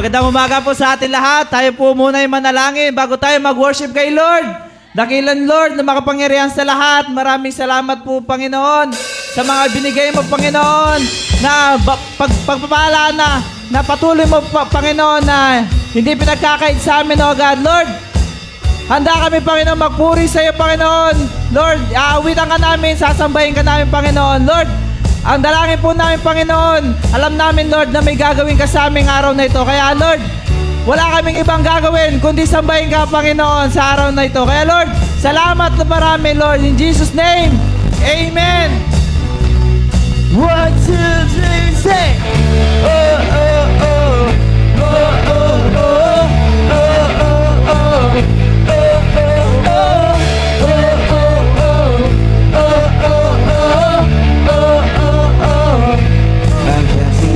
Magandang umaga po sa atin lahat. Tayo po muna ay manalangin bago tayo mag-worship kay Lord. Dakilan Lord na makapangyarihan sa lahat. Maraming salamat po Panginoon sa mga binigay mo Panginoon na pagpapala na patuloy mo Panginoon na hindi pinagkakait sa amin o God. Lord, handa kami Panginoon magpuri sa iyo Panginoon. Lord, aawitan ka namin, sasambahin ka namin Panginoon. Lord, ang dalangin po namin, Panginoon, alam namin, Lord, na may gagawin ka sa aming araw na ito. Kaya, Lord, wala kaming ibang gagawin, kundi sambahin ka, Panginoon, sa araw na ito. Kaya, Lord, salamat na marami, Lord. In Jesus' name, Amen. 1, 2, 3, say, oh, oh, oh, oh, oh, oh, oh, oh, oh, oh.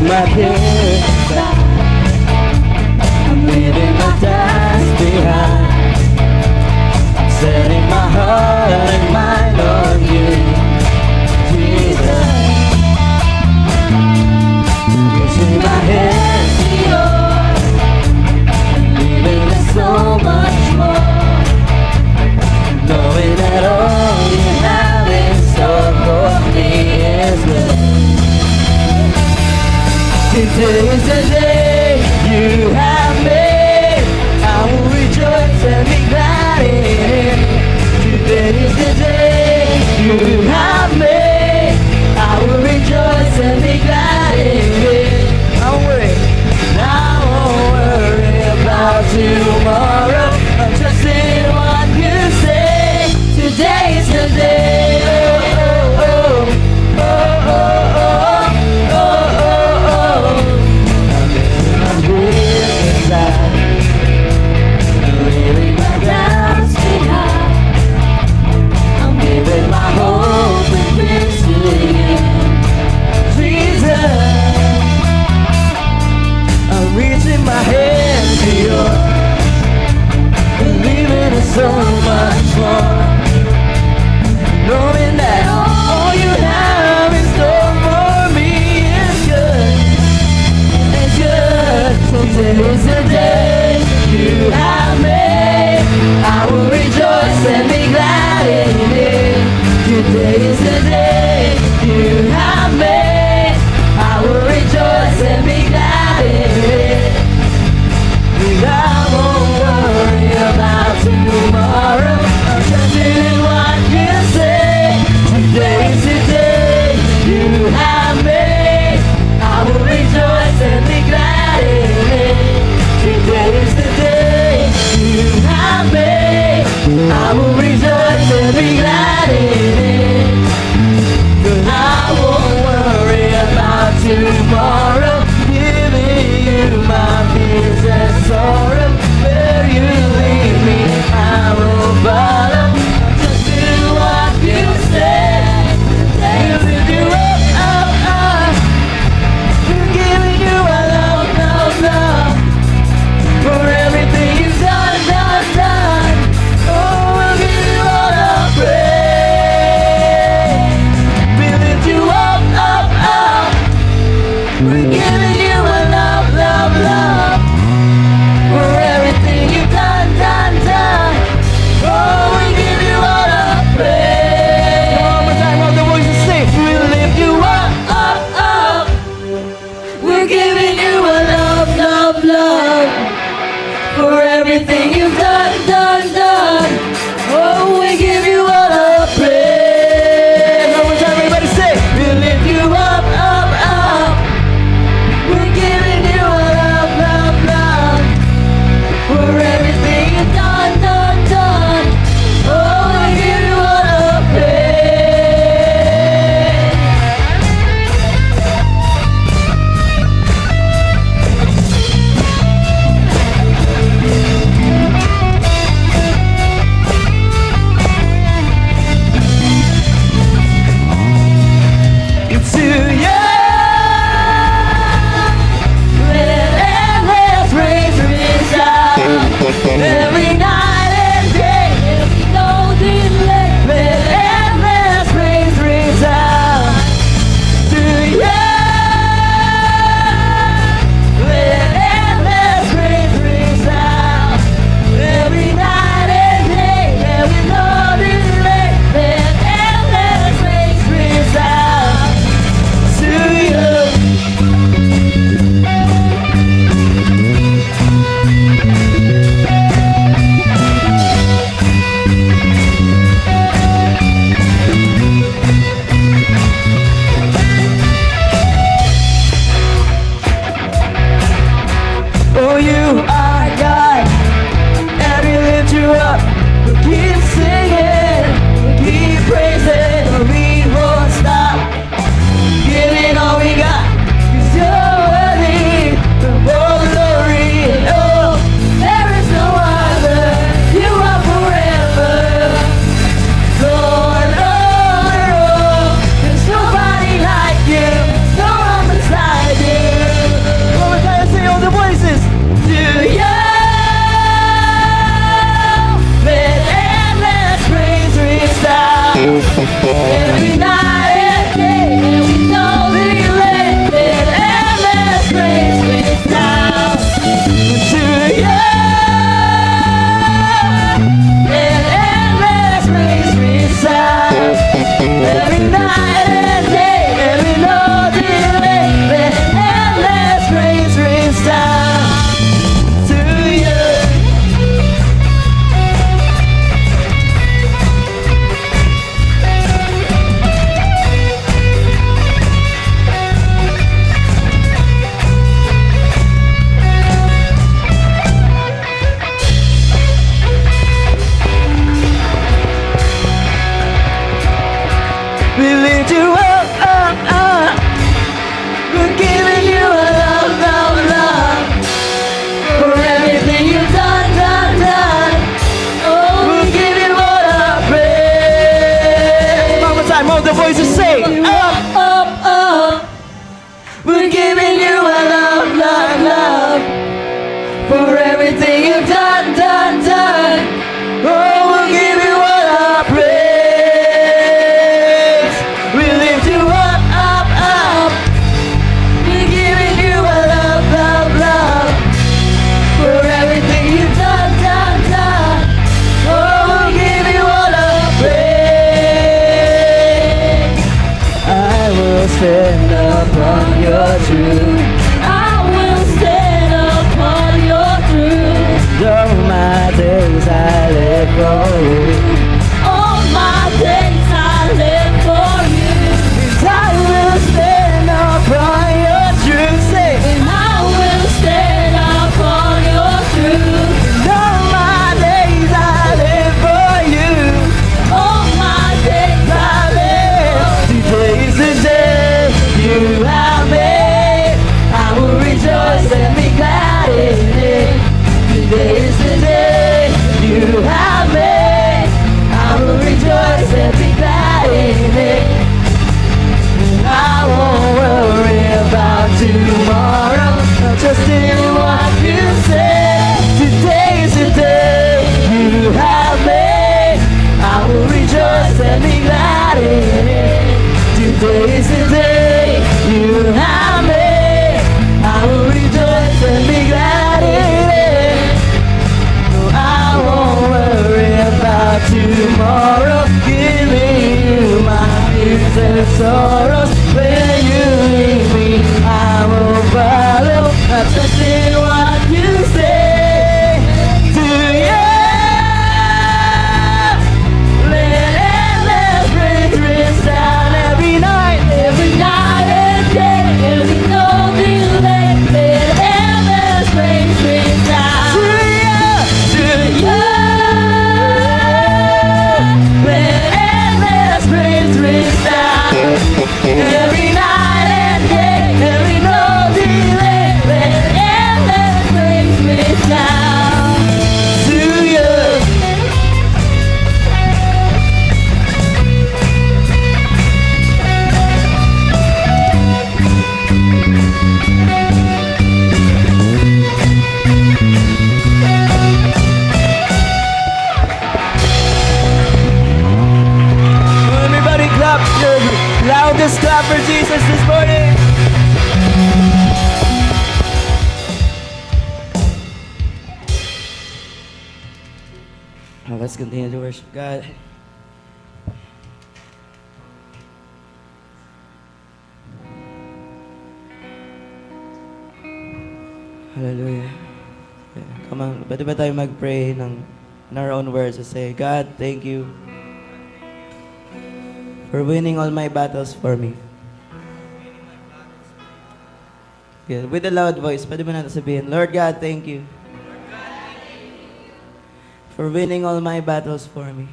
My head, I'm leaving my dust behind. I'm setting my heart and mind on you, Jesus. Using my hands to yours, leaving us so much more. Knowing that all you have in store for me is good. Today is the day you have made. I will rejoice and be glad in it. Today is the day you have made. I will rejoice and be glad in it. I won't worry about tomorrow. I'm just in what you say. Today is the day. Oh, oh, oh, oh, oh, oh. My hands to yours, believing in so much more, knowing that all you have in store for me is good, is good. So today is the day you have made. I will rejoice and be glad in it. Today is the day you have made. I will rejoice and be glad in it. I won't worry about tomorrow. I'm just in what you say. Today is the day you have made. I will rejoice and be glad in it. Today is the day you have made. I will rejoice and be glad in it. 'Cause I every night and day, and we don't delay. Let endless grace reach down to you. Let endless grace reach down every night and day, and we don't delay. Let endless grace reach down to you. We lift you up, up, up. We're giving you a love, love, love for everything you've done, done, done. Oh, we'll give you all our praise. One more time, all the voices say, up, up, up. We're giving you a love, love, love for everything you've done, done, done. Oh, we'll give you all our praise. We lift you up, up, up. We're giving you a love, love, love for everything you've done, done, done. Oh, we'll give you all our praise. I will stand upon your truth. I will stand upon your truth. All my days I live for you. All my days I live for you. And I will stand upon your truth. Say, and I will stand upon your truth. And all my days I live for you. All my days I live. Today is the day you have made. I will rejoice and be glad in it. Today is the day you have made. I will rejoice and be glad in it. I won't worry about tomorrow. I'm just in what you say. Today is the day you have made. I will rejoice and be glad in it. Today is the day you have made. I will rejoice and be glad in it. No, I won't worry about tomorrow. Giving you my fears and sorrows. When you leave me, I will follow. I trust in what you say to you. Let endless grace reach down every night and day, and we know delay. Let endless grace reach down to you. Let endless grace reach down every night and day, and we know delay. Let endless grace reach down to you. Everybody clap your loudest clap for Jesus this morning. Let's continue to worship God. Hallelujah. Come on, pwede ba tayo mag-pray in our own words to say, God, thank you for winning all my battles for me. Yeah, with a loud voice, pwede ba natin sabihin, Lord God, thank you for winning all my battles for me.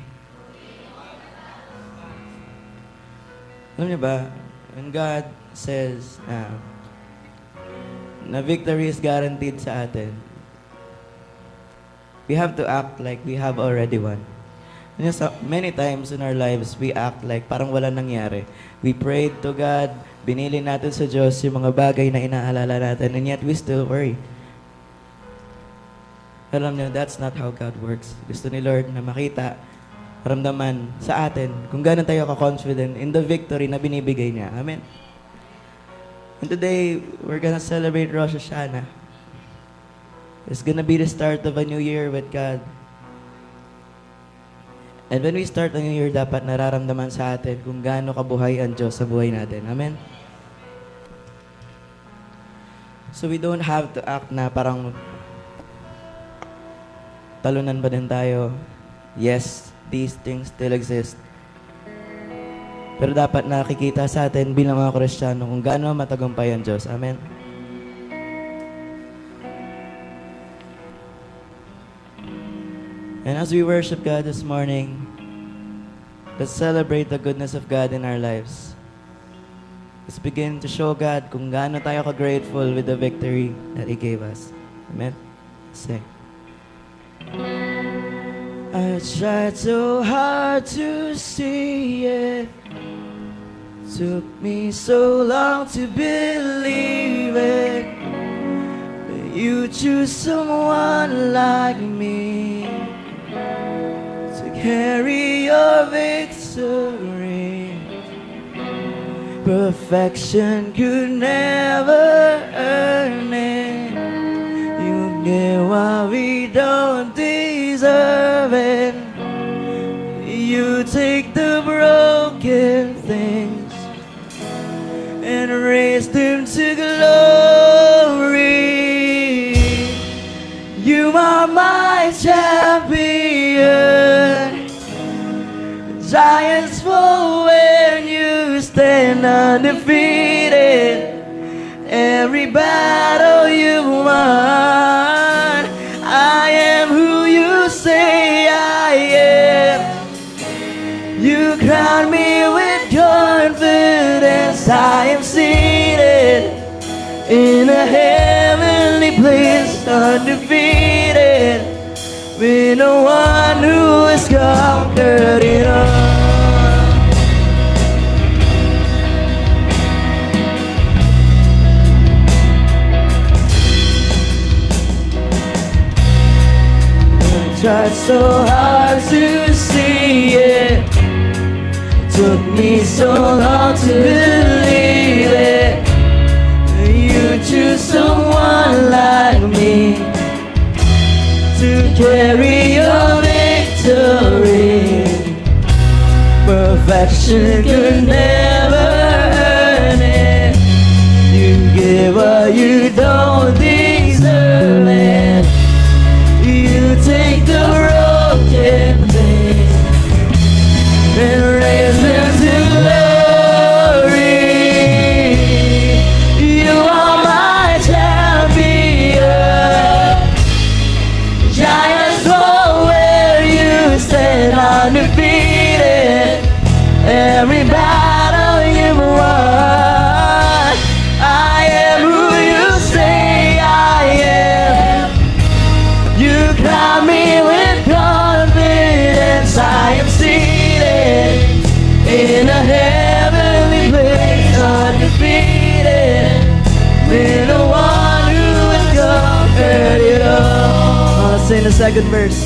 Alam niyo ba, when God says na victory is guaranteed sa atin, we have to act like we have already won. You know, so many times in our lives, we act like parang wala nangyari. We prayed to God, binili natin sa Diyos yung mga bagay na inaalala natin, and yet we still worry. Alam niyo, that's not how God works. Gusto ni Lord na makita ramdaman sa atin kung gaano tayo ka-confident in the victory na binibigay niya. Amen. And today, we're gonna celebrate Rosh Hashanah. It's gonna be the start of a new year with God. And when we start a new year, dapat nararamdaman sa atin kung gaano kabuhay ang Diyos sa buhay natin. Amen? So we don't have to act na parang talunan ba din tayo? Yes, these things still exist. Pero dapat nakikita sa atin bilang mga Kristiyano kung gaano matagumpay ang Diyos. Amen? And as we worship God this morning, let's celebrate the goodness of God in our lives. Let's begin to show God kung gaano tayo ka-grateful with the victory that He gave us. Amen? Sing. I tried so hard to see it. Took me so long to believe it. But you choose someone like me to carry your victory. Perfection could never earn it. You get what we don't deserve it. You take the broken things and raise them to glory. You are my champion. Giants fall when you stand undefeated. Every battle you won. I am who you say I am. You crown me with confidence. I am seated in a heavenly place, undefeated, with no one who has conquered it all. I tried so hard to see it. Took me so long to believe it. You choose someone like me to carry your victory. Perfection could never earn it. You give what you don't deserve it. You take the broken things and raise them to glory. You are my champion. Giants fall where you stand undefeated. Every battle you've won. I am who you say I am. You crown me with confidence. I am seated in a heavenly place, undefeated, with the one who has conquered it all. I'll sing the second verse.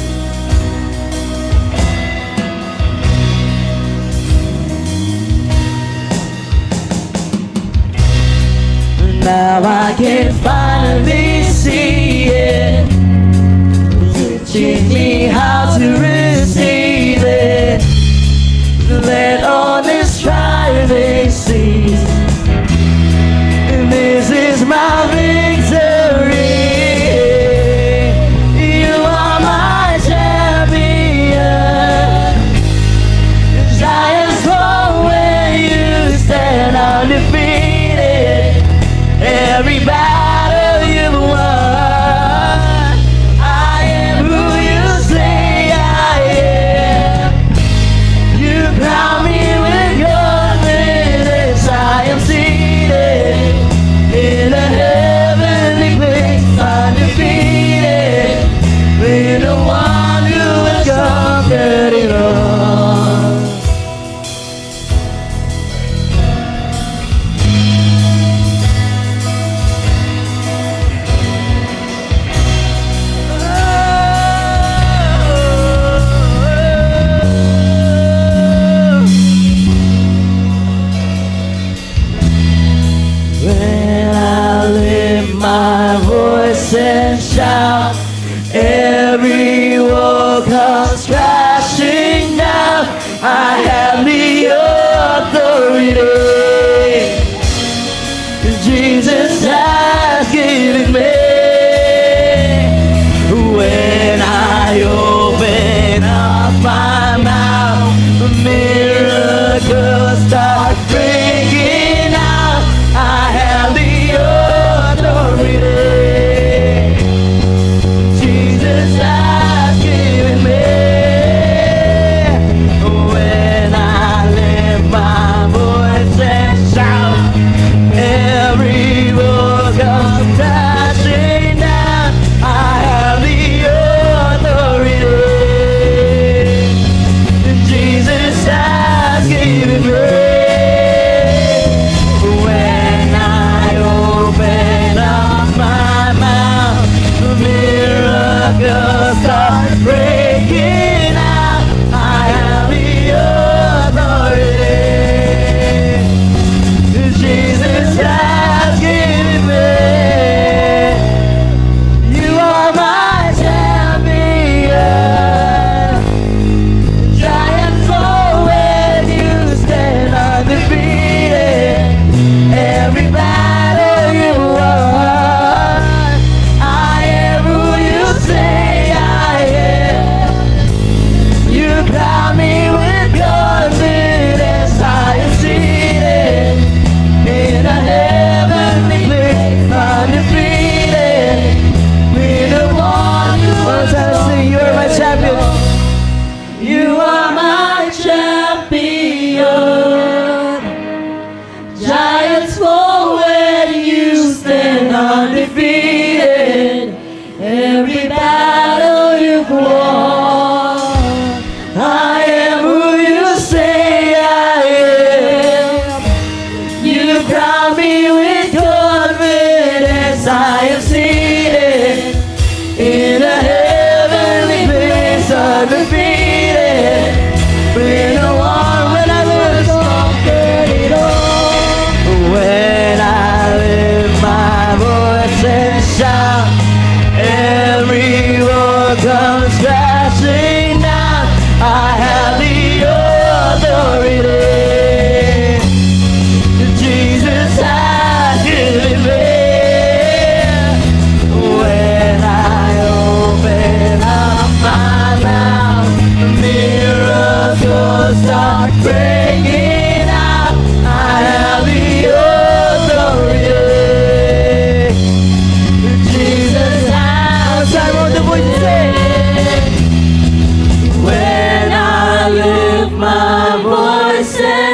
Now I can finally see it. You teach me how to receive it. Let all this striving cease. This is my victory. You are my champion. Giants fall when you stand undefeated. Every battle you've won.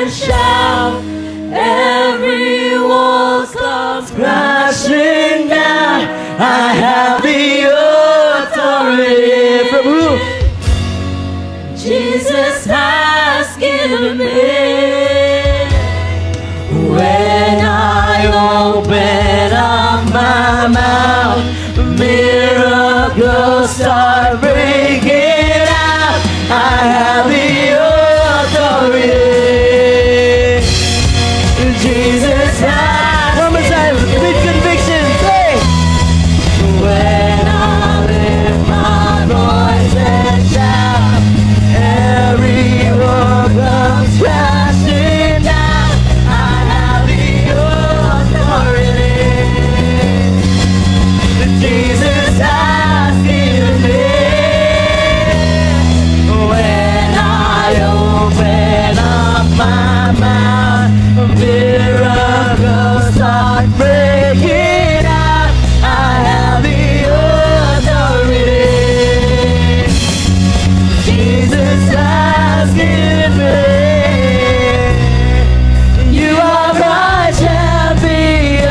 and shout. Every wall comes crashing down. I have the authority from who? Jesus has given me. When I open up my mouth, miracles start breaking out. I have the authority. Jesus has. One more time, with conviction, say. When I lift my voice and shout, every wall comes crashing down. I have the authority. Jesus has given me. When I open up my mouth, miracles start breaking out. I have the authority. Jesus has given me. You are my champion.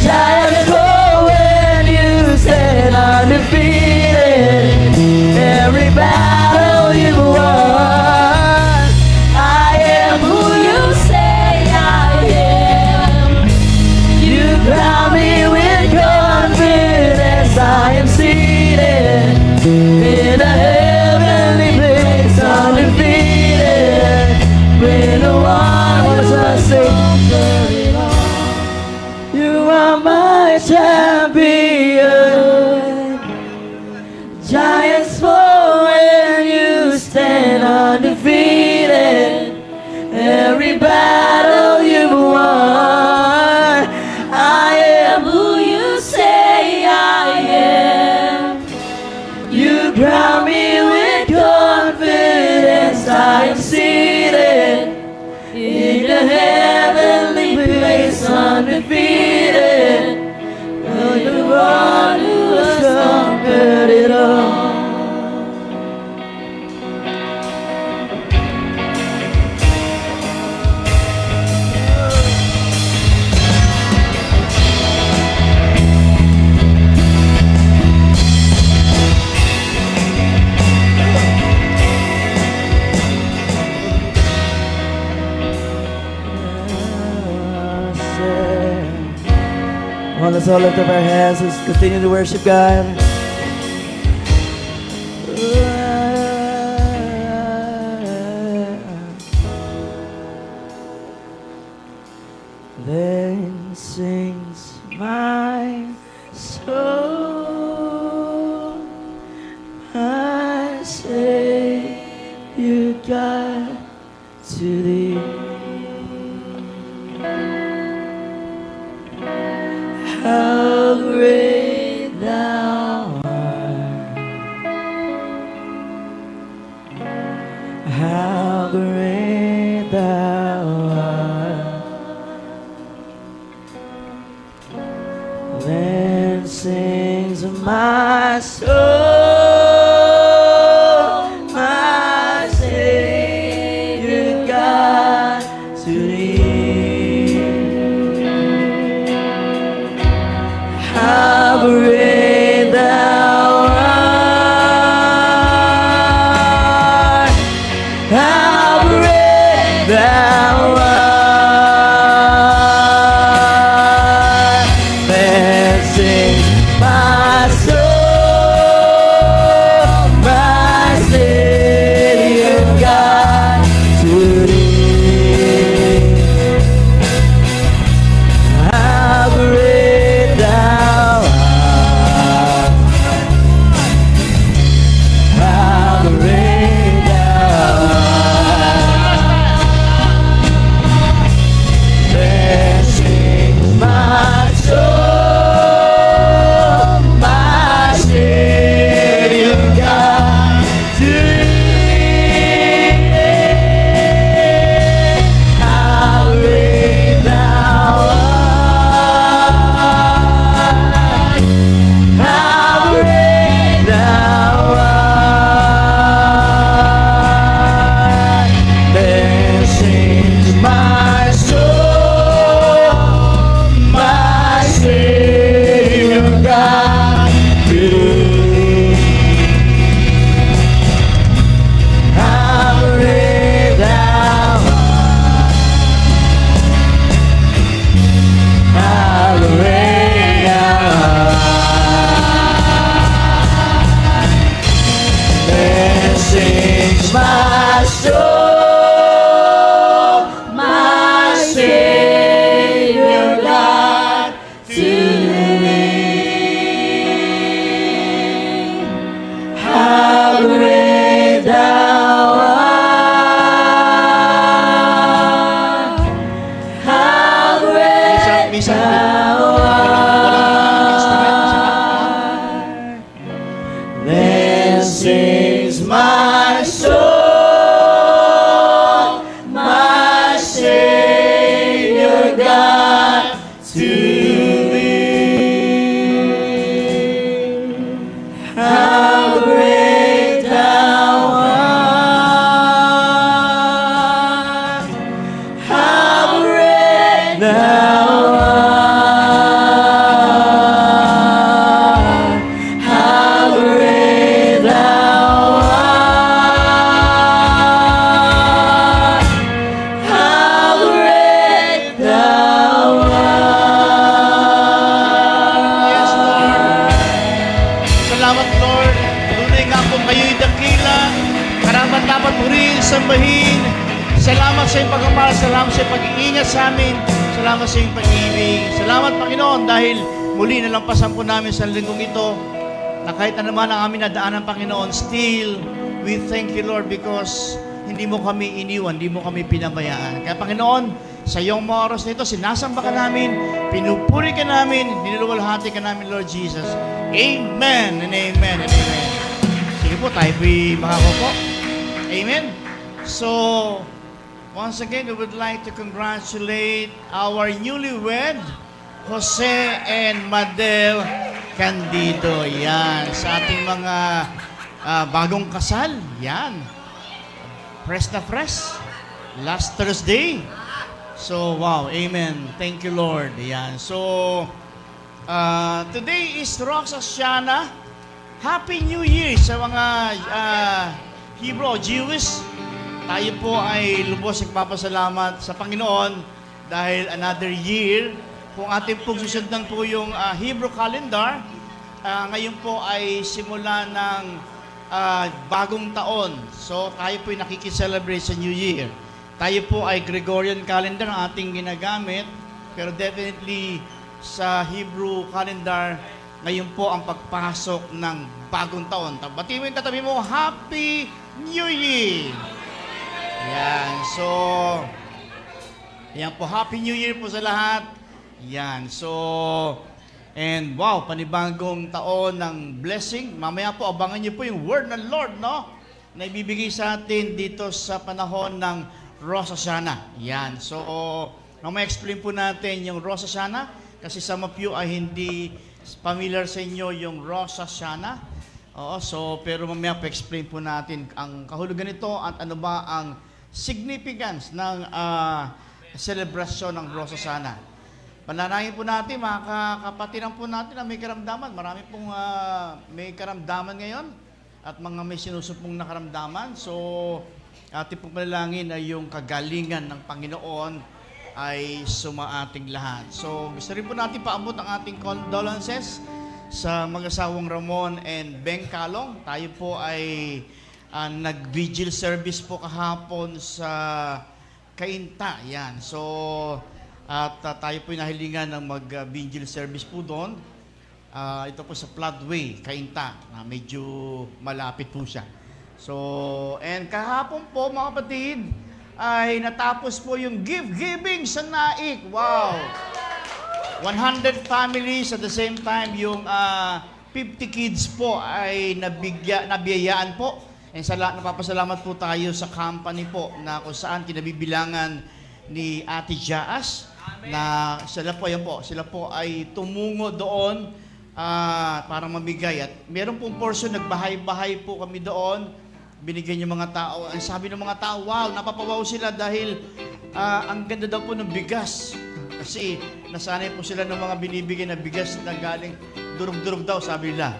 Giants fall when you stand undefeated. Every battle you won. I am who you say I am. You crown me with confidence. I am seated in a heavenly place, undefeated. When no one was a savior. You are my champion. Giants fall when you stand undefeated. Every battle you've won. I am who you say I am. You crown me with confidence. I am seated in a heavenly place, undefeated. The one who has conquered it all. Well, let's all lift up our hands. Let's continue to worship God. Then sings my soul, my Savior God, to thee. How great thou art. How great thou art. Then sings my soul, my Savior God, to thee. How great thou art. How great thou art. Then sings my soul, iyong pagmamahal. Salamat sa iyong pag-iingat sa amin. Salamat sa iyong pag-ibig. Salamat, Panginoon, dahil muli nalampasan po namin sa linggong ito na kahit ano man ang aming nadaanan, Panginoon, still, we thank you, Lord, because hindi mo kami iniwan, hindi mo kami pinabayaan. Kaya, Panginoon, sa iyong mga oras na ito, sinasamba ka namin, pinupuri ka namin, niluwalhati ka namin, Lord Jesus. Amen and amen and amen. Sige po, tayo po'y makakupo. Amen. So, once again, we would like to congratulate our newlywed, Jose and Madel Candido. Yan, sa ating mga bagong kasal. Yan. Fresh na fresh. Last Thursday. So, wow. Amen. Thank you, Lord. Yan. So, today is Rosh Hashanah. Happy New Year sa mga Hebrew o Jewish. Tayo po ay lubos nagpapasalamat sa Panginoon dahil another year. Kung ating pong susundan po yung Hebrew calendar, ngayon po ay simula ng bagong taon. So tayo po ay nakikicelebrate sa New Year. Tayo po ay Gregorian calendar ang ating ginagamit, pero definitely sa Hebrew calendar, ngayon po ang pagpasok ng bagong taon. Batiin mo yung katabi mo, Happy New Year! Yan, so, yan po, Happy New Year po sa lahat. Yan, so, and wow, panibagong taon ng blessing. Mamaya po, abangan niyo po yung word ng Lord, no? Na ibibigay sa atin dito sa panahon ng Rosh Hashanah. Yan, so, mamaya explain po natin yung Rosh Hashanah kasi some of you ay hindi familiar sa inyo yung Rosh Hashanah. Oo, so, pero mamaya po explain po natin ang kahulugan nito at ano ba ang significance ng celebration ng Rosh Hashanah. Panalangin po natin, mga kapatiran po natin na may karamdaman. Marami pong may karamdaman ngayon at mga may sinusupong na karamdaman. So, ating pong panalangin na yung kagalingan ng Panginoon ay sumaating lahat. So, gusto rin po natin paabot ang ating condolences sa mag-asawang Ramon and Beng Calong. Tayo po ay nag-vigil service po kahapon sa Cainta. Yan. So, at tayo po nahilingan ng mag-vigil service po doon. Ito po sa Floodway, Cainta, na medyo malapit po siya. So, and kahapon po mga kapatid, ay natapos po yung gift-giving sa Naik. Wow! 100 families at the same time, yung 50 kids po ay nabiyayaan po. And napapasalamat po tayo sa company po na kung saan kinabibilangan ni Ate Jaas na sila po ay tumungo doon para mamigay. At meron pong portion, nagbahay-bahay po kami doon. Binigyan yung mga tao. Ang sabi ng mga tao, wow, napapawaw sila dahil ang ganda daw po ng bigas. Kasi nasanay po sila ng mga binibigay na bigas na galing durug-durug daw, sabi nila.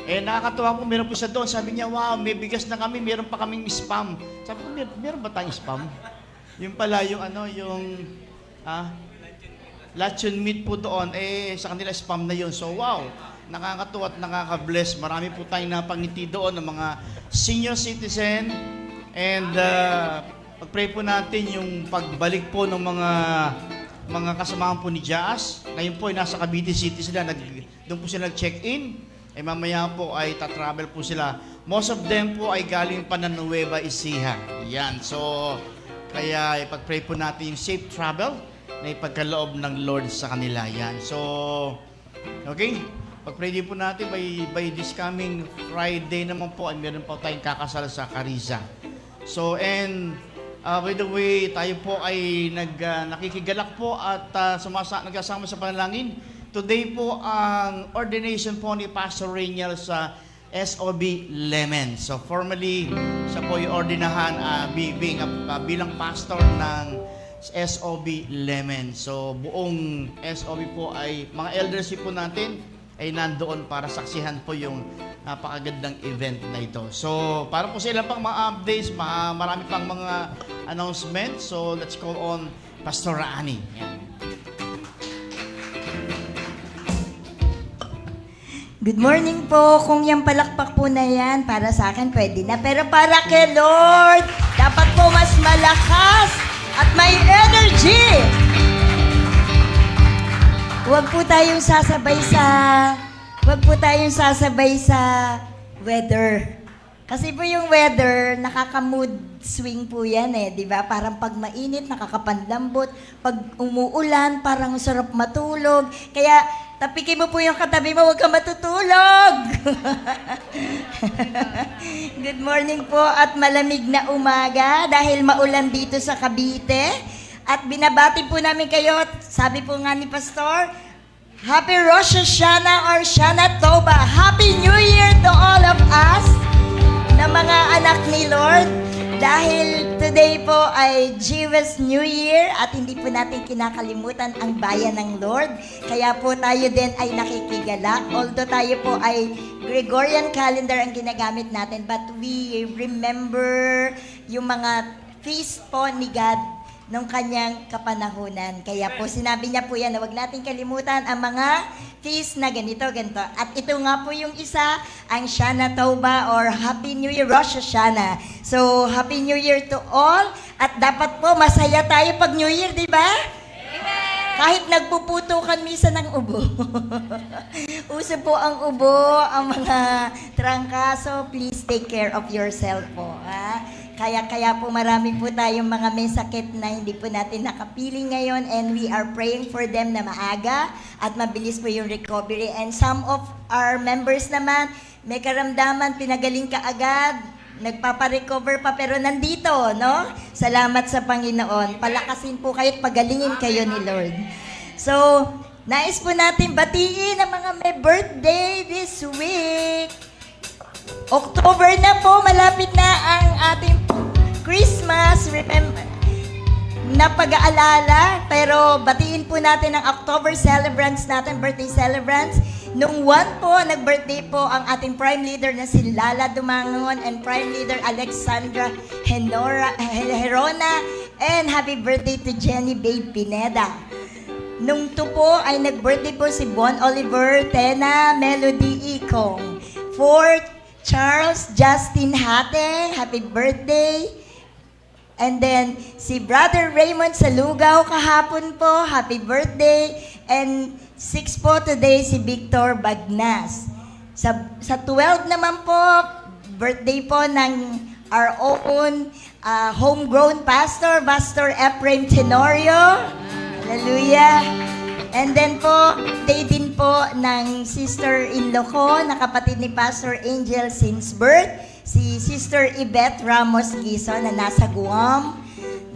Eh, nakakatuwa po, meron po siya doon. Sabi niya, wow, may bigas na kami, meron pa kaming spam. Sabi ko, meron ba tayong spam? Yung pala, yung luncheon meat po doon, sa kanila spam na yun. So, wow, nakakatuwa at nakaka-bless. Marami po tayong napangiti doon ng mga senior citizen. And pag-pray po natin yung pagbalik po ng mga kasamahan po ni Jaas. Ngayon po ay nasa Cavite City sila. Doon po sila nag-check-in. Mamaya po ay tatravel po sila. Most of them po ay galing pa ng Nueva Ecija. Yan. So, kaya ipag-pray po natin yung safe travel na ipagkaloob ng Lord sa kanila. Yan. So, okay. Pag-pray din po natin by this coming Friday naman po ay meron po tayong kakasal sa Cariza. So, and by the way, tayo po ay nakikigalak po at nagkasama sa panalangin. Today po ang ordination po ni Pastor Rainiel sa SOB Lemen. So formally, siya po yung ordinahan bilang pastor ng SOB Lemen. So buong SOB po ay, mga elders po natin ay nandoon para saksihan po yung napakagandang event na ito. So para po sa ilang pang mga updates, marami pang mga announcements. So let's call on Pastor Ani. Yan. Good morning po. Kung yung palakpak po na yan, para sa akin pwede na. Pero para kay Lord, dapat po mas malakas at G! Huwag po tayong sasabay sa weather. Kasi po yung weather, nakaka-mood swing po yan eh, di ba? Parang pag mainit, nakakapanlambot. Pag umuulan, parang sarap matulog. Kaya, tapikin mo po yung katabi mo, huwag ka matutulog! Good morning po at malamig na umaga dahil maulan dito sa Cavite. At binabati po namin kayo, sabi po nga ni Pastor, Happy Rosh Hashanah or Shana Tova. Happy New Year to all of us na mga anak ni Lord. Dahil today po ay Jewish New Year at hindi po natin kinakalimutan ang bayan ng Lord. Kaya po tayo din ay nakikigalak. Although tayo po ay Gregorian calendar ang ginagamit natin, but we remember yung mga feast po ni God nung kanyang kapanahunan. Kaya po sinabi niya po yan na huwag natin kalimutan ang mga feast na ganito. At ito nga po yung isa, ang Shana Tova or Happy New Year, Rosh Hashanah. So, Happy New Year to all. At dapat po masaya tayo pag New Year, di ba? Kahit nagpuputukan misa ng ubo. Uso po ang ubo, ang mga trangkaso. Please take care of yourself po. Ha? Kaya po marami po tayong mga may sakit na hindi po natin nakapiling ngayon and we are praying for them na maaga at mabilis po yung recovery. And some of our members naman, may karamdaman, pinagaling ka agad, nagpaparecover pa pero nandito, no? Salamat sa Panginoon. Palakasin po kayo at pagalingin kayo ni Lord. So, nais po natin batiin ang mga may birthday this week. October na po, malapit na ang ating Christmas, remember, na pag-aalala, pero batiin po natin ang October celebrants natin, birthday celebrants. Nung 1 po, nag-birthday po ang ating Prime Leader na si Lala Dumangon and Prime Leader Alexandra Herona, and happy birthday to Jenny Babe Pineda. Nung 2 po ay nag-birthday po si Bon Oliver Tena Melody Ikong. 4, Charles Justin Hate, happy birthday. And then, si Brother Raymond Salugaw kahapon po, happy birthday. And 6 po today, si Victor Bagnas. Sa 12 naman po, birthday po ng our own homegrown pastor, Pastor Ephraim Tenorio. Hallelujah. And then po, day din po ng sister-in-law ko, na kapatid ni Pastor Angel since birth, si Sister Yvette Ramos Giso na nasa Guam.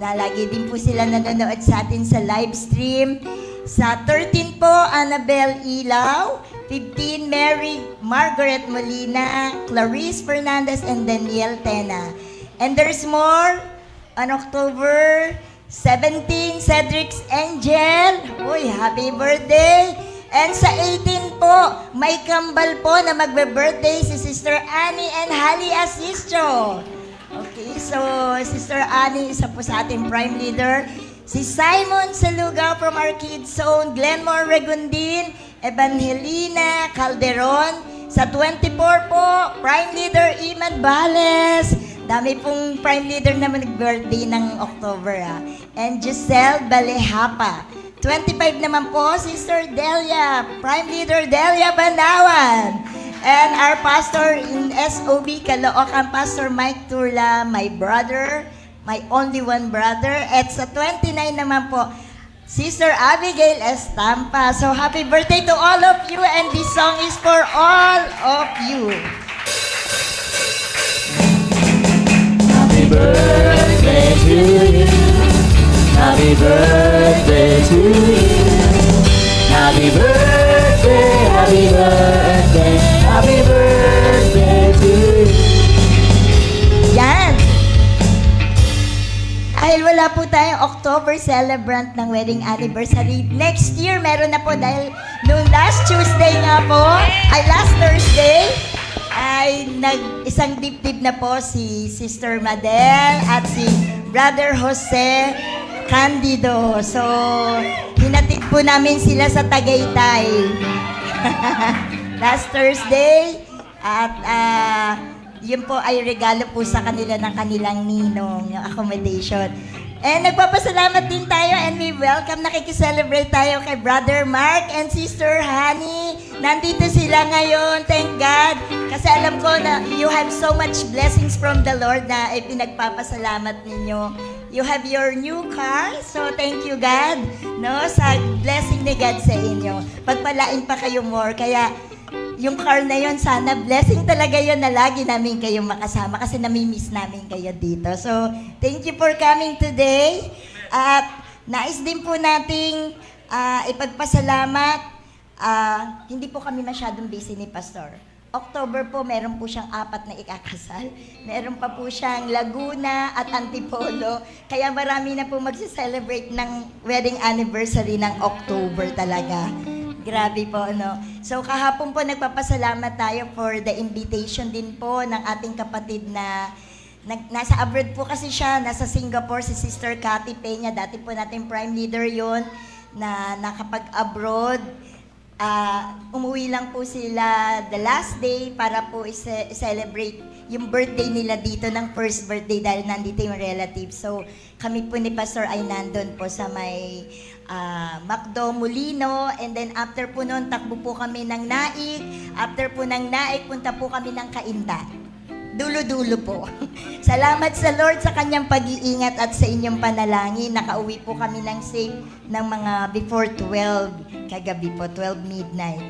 Na lagi din po sila nanonood sa atin sa live stream. Sa 13 po, Annabel Ilaw. 15, Mary Margaret Molina, Clarice Fernandez, and Daniel Tena. And there's more on October 17, Cedric's Angel. Uy, happy birthday! And sa 18 po, may kambal po na magbe-birthday si Sister Annie and Hali Asistro. Okay, so Sister Annie, isa po sa ating prime leader. Si Simon Salugaw from our Kids Zone, Glenmore Regundin, Evangelina Calderon. Sa 24 po, prime leader Iman Bales. Dami pong prime leader na mag-birthday ng October. And Giselle Balehapa. 25 naman po, Sister Delia, Prime Leader Delia Banawan. And our pastor in SOB Caloocan, Pastor Mike Turla, my brother, my only one brother. At sa 29 naman po, Sister Abigail Estampa. So happy birthday to all of you, and this song is for all of you. Happy birthday to you. Happy birthday to you. Happy birthday, happy birthday, happy birthday to you. Yan! Dahil wala po tayong October celebrant ng wedding anniversary. Next year, meron na po dahil noong last Tuesday nga po, ay last Thursday, ay isang dibdib na po si Sister Madel at si Brother Jose Candido. So, hinatid po namin sila sa Tagaytay. Last Thursday. At yun po ay regalo po sa kanila ng kanilang ninong, yung accommodation. And nagpapasalamat din tayo and welcome. Nakikiselebrate tayo kay Brother Mark and Sister Honey. Nandito sila ngayon, thank God. Kasi alam ko na you have so much blessings from the Lord na pinagpapasalamat ninyo. You have your new car, so thank you God, no, sa blessing ni God sa inyo. Pagpalain pa kayo more, kaya yung car na yon, sana blessing talaga yon na lagi namin kayong makasama kasi namimiss namin kayo dito. So, thank you for coming today. At nais din po nating ipagpasalamat. Hindi po kami masyadong busy ni Pastor. October po, meron po siyang 4 na ikakasal. Meron pa po siyang Laguna at Antipolo. Kaya marami na po magse-celebrate ng wedding anniversary ng October talaga. Grabe po, no? So, kahapon po nagpapasalamat tayo for the invitation din po ng ating kapatid na nasa abroad po kasi siya, nasa Singapore, si Sister Cathy Peña. Dati po natin prime leader yon na nakapag-abroad. Umuwi lang po sila the last day para po celebrate yung birthday nila dito ng first birthday dahil nandito yung relatives. So, kami po ni Pastor ay nandun po sa may Macdo, Molino, and then after po noon, takbo po kami ng Naik. After po ng Naik, punta po kami ng Cainta. Dulo-dulo po. Salamat sa Lord sa kanyang pag-iingat at sa inyong panalangin. Nakauwi po kami ng safe ng mga before 12, kagabi po, 12 midnight.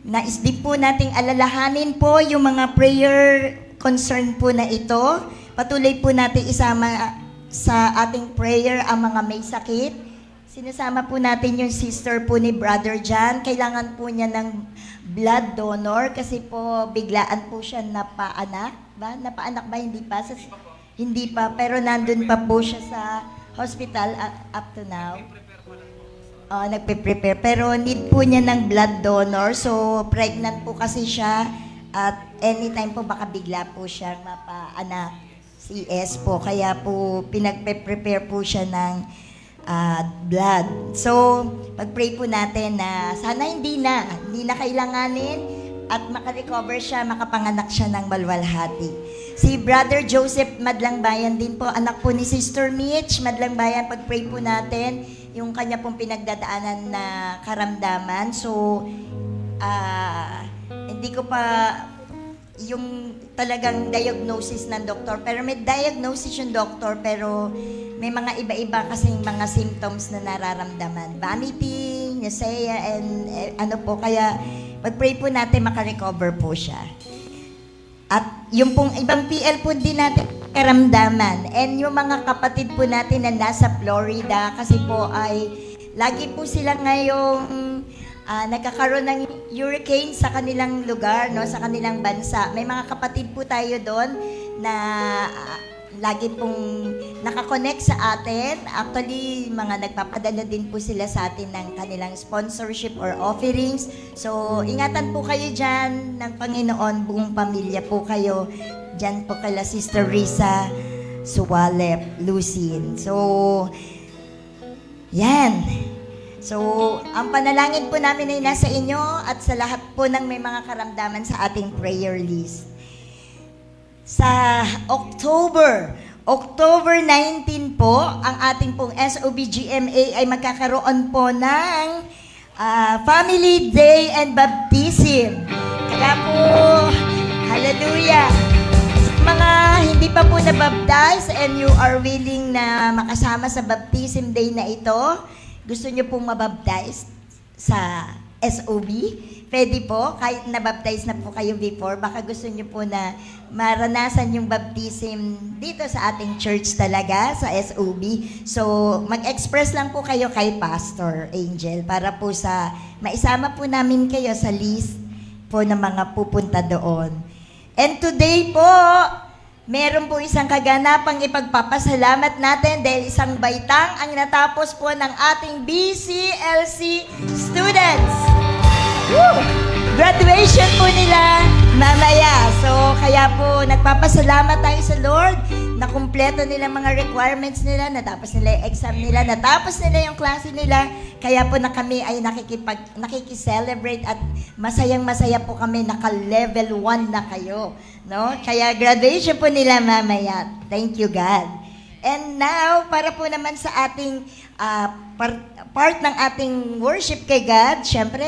Nais din po nating alalahanin po yung mga prayer concern po na ito. Patuloy po natin isama sa ating prayer ang mga may sakit. Sinasama po natin yung sister po ni Brother John. Kailangan po niya ng blood donor kasi po biglaan po siya napaanak. Napaanak ba? Hindi pa? Hindi pa, pero nandun pa po siya sa hospital up to now. Nagpe-prepare. Pero need po niya ng blood donor. So, pregnant po kasi siya at anytime po baka bigla po siya mapaanak. CS po. Kaya po pinagpe-prepare po siya ng blood. So, pag-pray po natin na sana hindi na kailanganin at makarecover siya, makapanganak siya ng malwalhati. Si Brother Joseph Madlangbayan din po, anak po ni Sister Mitch Madlangbayan, pag-pray po natin yung kanya pong pinagdadaanan na karamdaman. So, hindi ko pa yung talagang diagnosis ng doktor, pero may diagnosis yung doktor, pero may mga iba-iba kasing mga symptoms na nararamdaman. Vomiting, nausea, and ano po, kaya pag-pray po natin makarecover po siya. At yung pong ibang PL po din natin karamdaman. And yung mga kapatid po natin na nasa Florida, kasi po ay lagi po sila ngayong nagkakaroon ng hurricane sa kanilang lugar, no, sa kanilang bansa. May mga kapatid po tayo doon na lagi pong nakakonect sa atin. Actually, mga nagpapadala din po sila sa atin ng kanilang sponsorship or offerings. So, ingatan po kayo dyan ng Panginoon, buong pamilya po kayo. Dyan po kala Sister Risa Suwalep, Lucin. So, yan. So, ang panalangin po namin ay nasa inyo at sa lahat po ng may mga karamdaman sa ating prayer list. Sa October 19 po, ang ating pong SOBGMA ay magkakaroon po ng Family Day and Baptism. Kaya po, hallelujah! Mga hindi pa po na-baptize and you are willing na makasama sa baptism day na ito, gusto nyo pong mabaptize sa SOB, pwede po, kahit nabaptize na po kayo before, baka gusto nyo po na maranasan yung baptism dito sa ating church talaga, sa SOB. So, mag-express lang po kayo kay Pastor Angel para po sa, maisama po namin kayo sa list po ng mga pupunta doon. And today po, meron po isang kaganapang ipagpapasalamat natin dahil isang baitang ang natapos po ng ating BCLC students. Woo! Graduation po nila mamaya. So, kaya po nagpapasalamat tayo sa Lord na kumpleto nila mga requirements nila, natapos nila yung exam nila, natapos nila yung klase nila. Kaya po na kami ay nakikicelebrate at masayang-masaya po kami, naka-level 1 na kayo. No? Kaya graduation po nila mamaya. Thank you, God. And now, para po naman sa ating part ng ating worship kay God, syempre,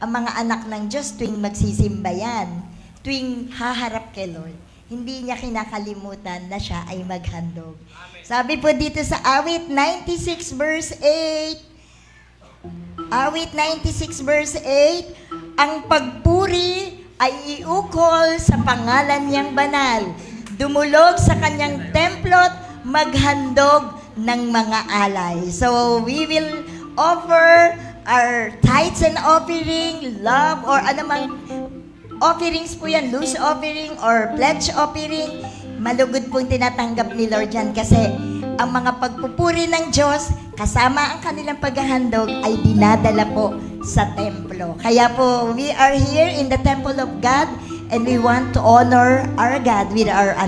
ang mga anak ng Diyos tuwing magsisimba yan, tuwing haharap kay Lord, hindi niya kinakalimutan na siya ay maghandog. Sabi po dito sa awit 96 verse 8, awit 96 verse 8, ang pagpuri ay iukol sa pangalan niyang banal, dumulog sa kanyang templo't maghandog ng mga alay. So we will offer our tithes and offering, love, or anumang offerings po yan, loose offering or pledge offering. Malugod pong tinatanggap ni Lord yan kasi ang mga pagpupuri ng Diyos kasama ang kanilang paghahandog ay dinadala po sa templo. Kaya po, we are here in the temple of God and we want to honor our God with our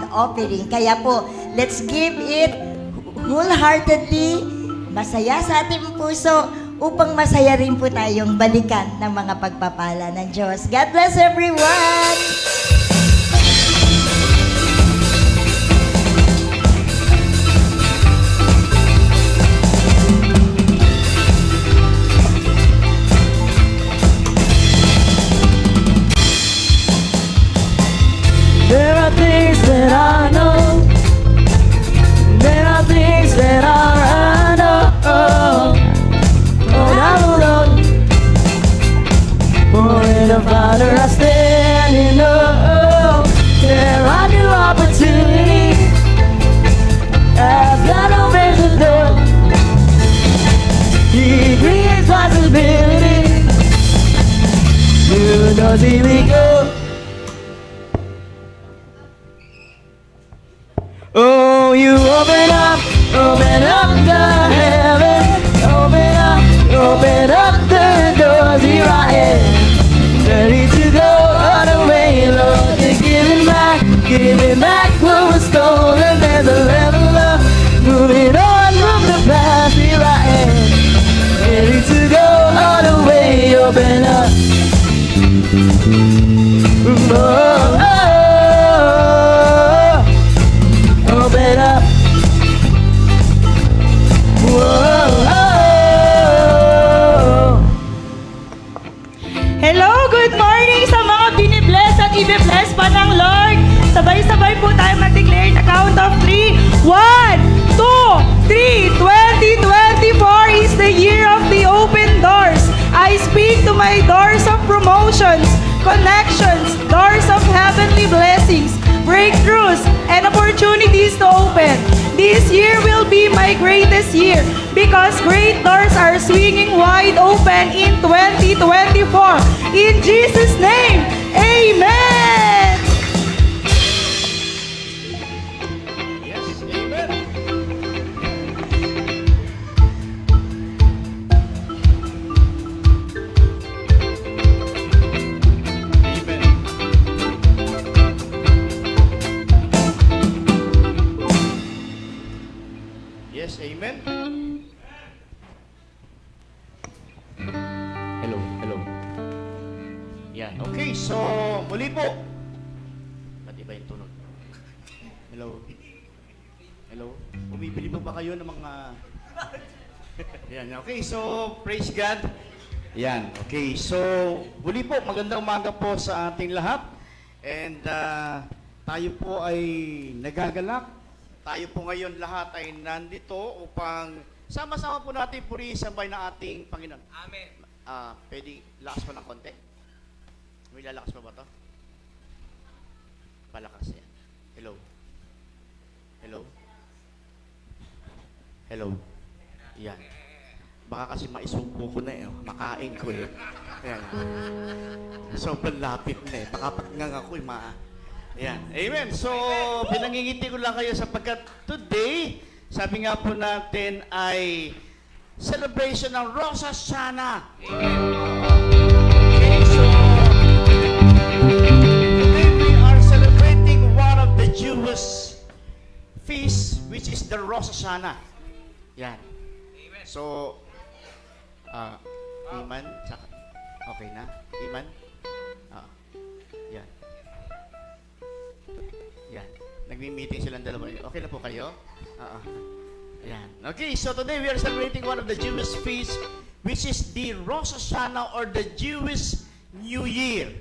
offering. Kaya po, let's give it wholeheartedly, masaya sa ating puso, upang masaya rin po tayong balikan ng mga pagpapala ng Diyos. God bless everyone! There are things that I know. There are things that I know. When I'm alone, for in the Father I stand in awe. There are new opportunities as God opens the door. He creates possibilities. You know, here we go. Oh, you open up the heaven, open up the doors. Here I am, ready to go all the way, Lord. You're giving back what was stolen. There's a level of moving on from the past. Here I am, ready to go all the way. Open up. Oh, oh. Open up. Whoa. Hello, good morning sa mga binibless at ibibless pa ng Lord. Sabay-sabay po tayo mag-declare na count of 3. 1, 2, 3. 2024 is the year of the open doors. I speak to my doors of promotions, connections, doors of heavenly blessings, breakthroughs, and opportunities to open. This year will be my greatest year because great doors are swinging wide open in 2024. In Jesus' name, Amen! Yes, amen. Amen. Yes, amen. Hello, hello. Yan, okay, so muli po. Ba't iba yung tunog? Hello. Hello. Bumibili po ba kayo ng mga... Yan, okay, so praise God. Yan, okay, so muli po, magandang umaga po sa ating lahat. And tayo po ay nagagalak. Tayo po ngayon lahat ay nandito upang sama-sama po natin purihin sabay ng ating Panginoon. Amen. Pwede lakas pa ng konti? May lalakas pa ba ito? Palakas yan. Hello. Hello. Hello. Yan. Baka kasi maisubo ko na eh. Makain ko eh. Yan. Sobrang lapit na eh. Baka paggang ako eh. Yan. Amen. So, pinangingiti ko lang kayo sapagkat today, sabi nga po natin ay celebration ng Rosh Hashanah. Amen. Okay, so today we are celebrating one of the Jewish feasts, which is the Rosh Hashanah. Yan. So, Iman, okay na? Iman? Yan. Yan. Nagmi-meeting silang dalawa. Okay na po kayo? Oo. Ayan. Okay, so today we are celebrating one of the Jewish feasts, which is the Rosh Hashanah or the Jewish New Year.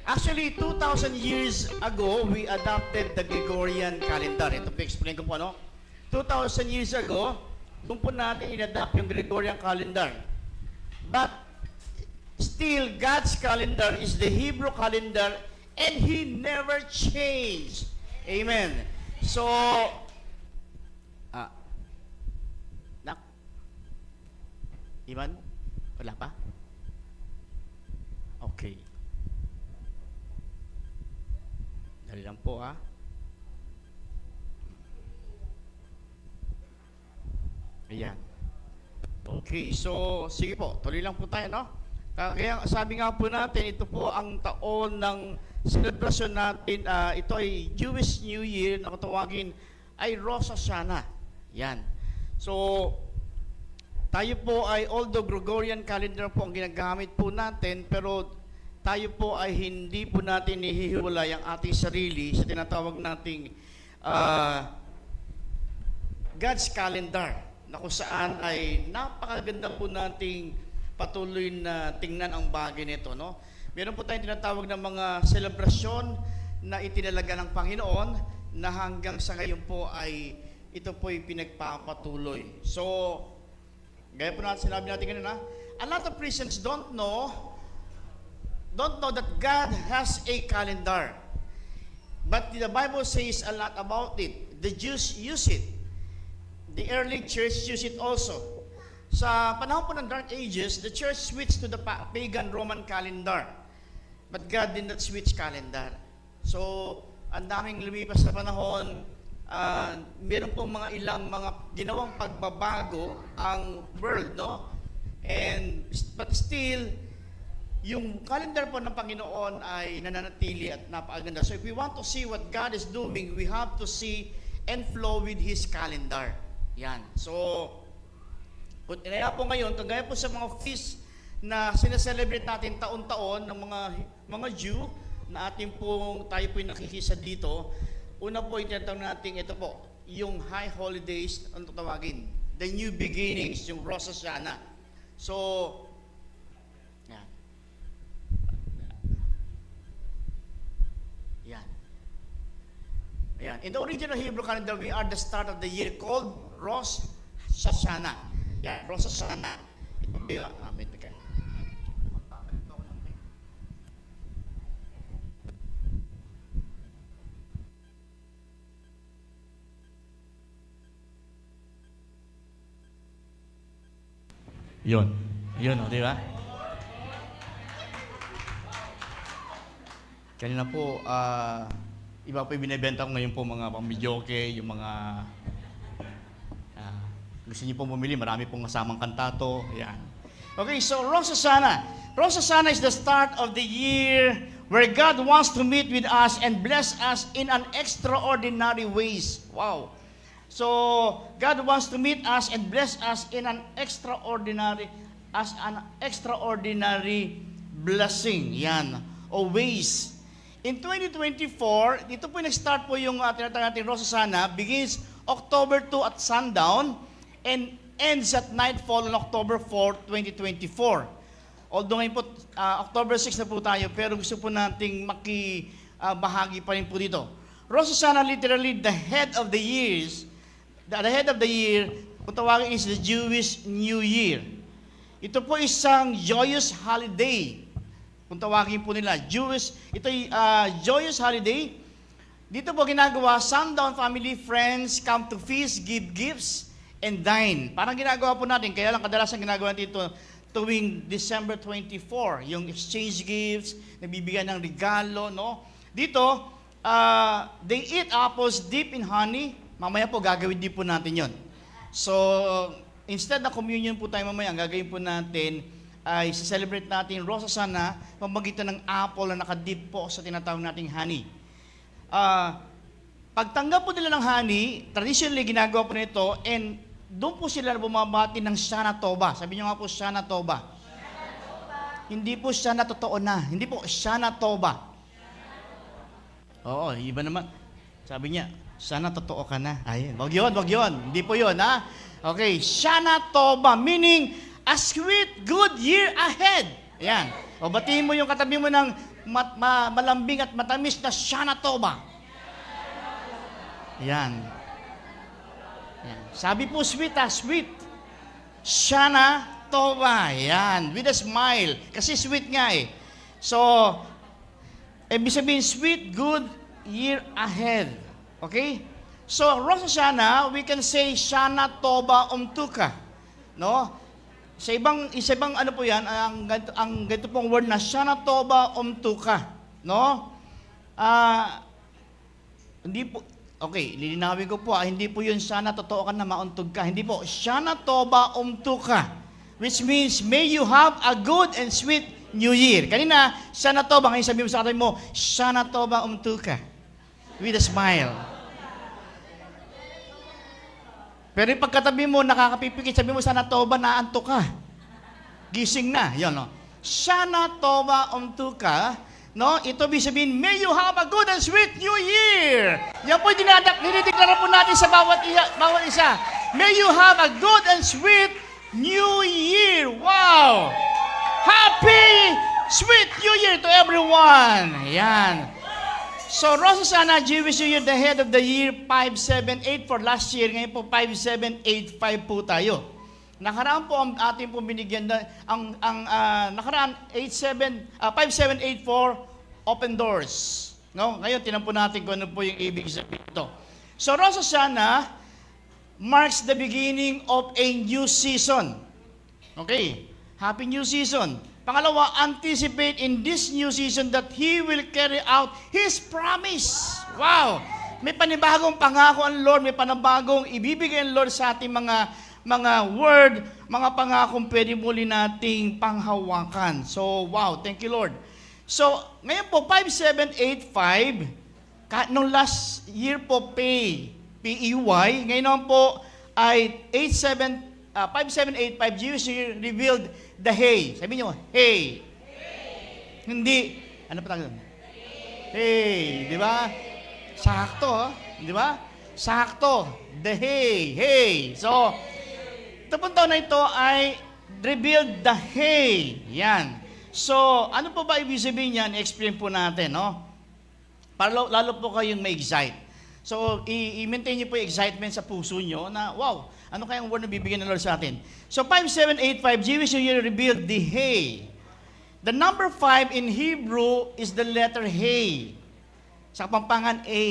Actually, 2,000 years ago, we adopted the Gregorian calendar. Ito po, explain ko po, ano? 2,000 years ago, doon po natin in-adopt yung Gregorian calendar. But, still, God's calendar is the Hebrew calendar and He never changed. Amen. So, Ivan? Wala pa? Okay. Dali lang po, ha? Ayan. Okay, so, sige po, tuloy lang po tayo, no? Kaya sabi nga po natin, ito po ang taon ng celebration natin. Ito ay Jewish New Year na katawagin ay Rosh Hashanah. Yan. So, tayo po ay, although Gregorian calendar po ang ginagamit po natin, pero tayo po ay hindi po natin ihihiwalay ang ating sarili sa tinatawag nating God's calendar, na kung saan ay napakaganda po nating patuloy na tingnan ang bagay nito, no? Meron po tayong tinatawag na mga selebrasyon na itinalaga ng Panginoon na hanggang sa ngayon po ay ito po ay pinagpapatuloy. So, gaya po natin sinabi natin kanina, a lot of Christians don't know that God has a calendar. But the Bible says a lot about it. The Jews use it. The early church use it also. Sa panahon po ng Dark Ages, the church switched to the pagan Roman calendar. But God did not switch calendar. So, ang daming lumipas na panahon, meron po mga ilang mga ginawang pagbabago ang world, no? But still, yung calendar po ng Panginoon ay nananatili at napakaganda. So if we want to see what God is doing, we have to see and flow with His calendar. Yan. So, kaya po ngayon, kagaya po sa mga feast na sineselebrate natin taon-taon ng mga Jew, na ating pong, tayo po yung nakikisa dito, una po, itinatawag natin ito po, yung high holidays, ano tawagin? The new beginnings, yung Rosh Hashanah. So, yan. Yan. Ayan. In the original Hebrew calendar, we are the start of the year called Rosh Hashanah. Yan, Rosh Hashanah. Amen. Okay. Yun, di ba? Kanina po, iba po yung binibenta ko ngayon po mga pang-videoke, yung mga gusto niyo po bumili, marami pong kasamang kantato. Yan. Okay, so Rosh Hashanah. Rosh Hashanah is the start of the year where God wants to meet with us and bless us in an extraordinary ways. Wow. So, God wants to meet us and bless us in an extraordinary blessing. Yan. O ways. In 2024, dito po nag-start po yung tinatawag natin Rosh Hashanah, begins October 2 at sundown and ends at nightfall on October 4, 2024. Although ngayon po, October 6 na po tayo, pero gusto po nating makibahagi pa rin po dito. Rosh Hashanah literally the head of the years. The head of the year, kung tawagin is the Jewish New Year. Ito po isang joyous holiday. Kung tawagin po nila, ito ay joyous holiday. Dito po ginagawa, sundown family, friends come to feast, give gifts, and dine. Parang ginagawa po natin, kaya lang kadalasan ginagawa dito tuwing December 24, yung exchange gifts, nabibigyan ng regalo, no? Dito, they eat apples deep in honey. Mamaya po, gagawin din po natin yon. So, instead na communion po tayo mamaya, ang gagawin po natin ay celebrate natin Rosh Hashanah pamagitan ng apple na nakadip po sa tinatawag nating honey. Pagtanggap po nila ng honey, traditionally ginagawa po nito, and doon po sila bumabati ng Shana Tova. Sabi niyo nga po, Shana Tova. Hindi po Shana totoo na. Hindi po Shana Tova. Oo, iba naman. Sabi niya, sana totoo ka na. Ayun, wag yun, wag yun. Hindi po yun, ha? Okay, Shana Tova, meaning a sweet, good year ahead. Ayan. O batiin mo yung katabi mo ng malambing at matamis na Shana Tova. Ayan. Ayan. Sabi po sweet, ha? Sweet. Shana Tova. Ayan. With a smile. Kasi sweet nga eh. So, ibig sabihin, sweet, good year ahead. Okay? So, Rosh Hashanah, we can say, Shana Tova Umtuka. No? Sa ibang ano po yan, ang ganito pong word na, Shana Tova Umtuka. No? Hindi po, okay, lilinawin ko po, hindi po yun, sana totoo ka na mauntog ka. Hindi po, Shana Tova Umtuka. Which means, may you have a good and sweet New Year. Kanina, Shana Tova, ngayon sabihin mo sa katabi mo, Shana Tova Umtuka. With a smile. Pero yung pagkatabi mo, nakakapipikit, sabi mo, Shana Tova, naantok ka. Gising na. Yan, no? Shana Tova Umtuka. No? Ito sabihin, may you have a good and sweet New Year. Yan po yung dinideklara po natin sa bawat isa. May you have a good and sweet New Year. Wow! Happy, sweet New Year to everyone. Ayan. So, Rosh Hashanah, Jewish New Year, the head of the year, 5784 for last year. Ngayon po, 5785 po tayo. Nakaraan po ang ating po binigyan na, nakaraan, 5784, open doors. No? Ngayon, tinan po natin kung ano po yung ibig sabihin ito. So, Rosh Hashanah marks the beginning of a new season. Okay? Happy new season. Pangalawa, anticipate in this new season that He will carry out His promise. Wow! May panibagong pangako ang Lord, may panibagong ibibigay ang Lord sa ating mga word, mga pangakong pwede muli nating panghawakan. So, wow, thank you Lord. So, ngayon po, 5785, nung last year po, P-E-Y, ngayon naman po ay 5785, Jewish year revealed the hey. Sabi niyo, hey. Hindi, ano pa tawag doon? Hey, di ba? Sakto, di ba? Sakto. The hey. So, ito pong taon na ito ay revealed the hey. Yan. So, ano po ba ibig sabihin yan? I-explain po natin, no? Para lalo po kayong may excite. So, i-maintain niyo po yung excitement sa puso niyo na, wow, ano kayang word na bibigyan ng Lord sa atin? So, 5785, Jewish New Year revealed the hey. The number 5 in Hebrew is the letter hey. Sa Kapampangan, A,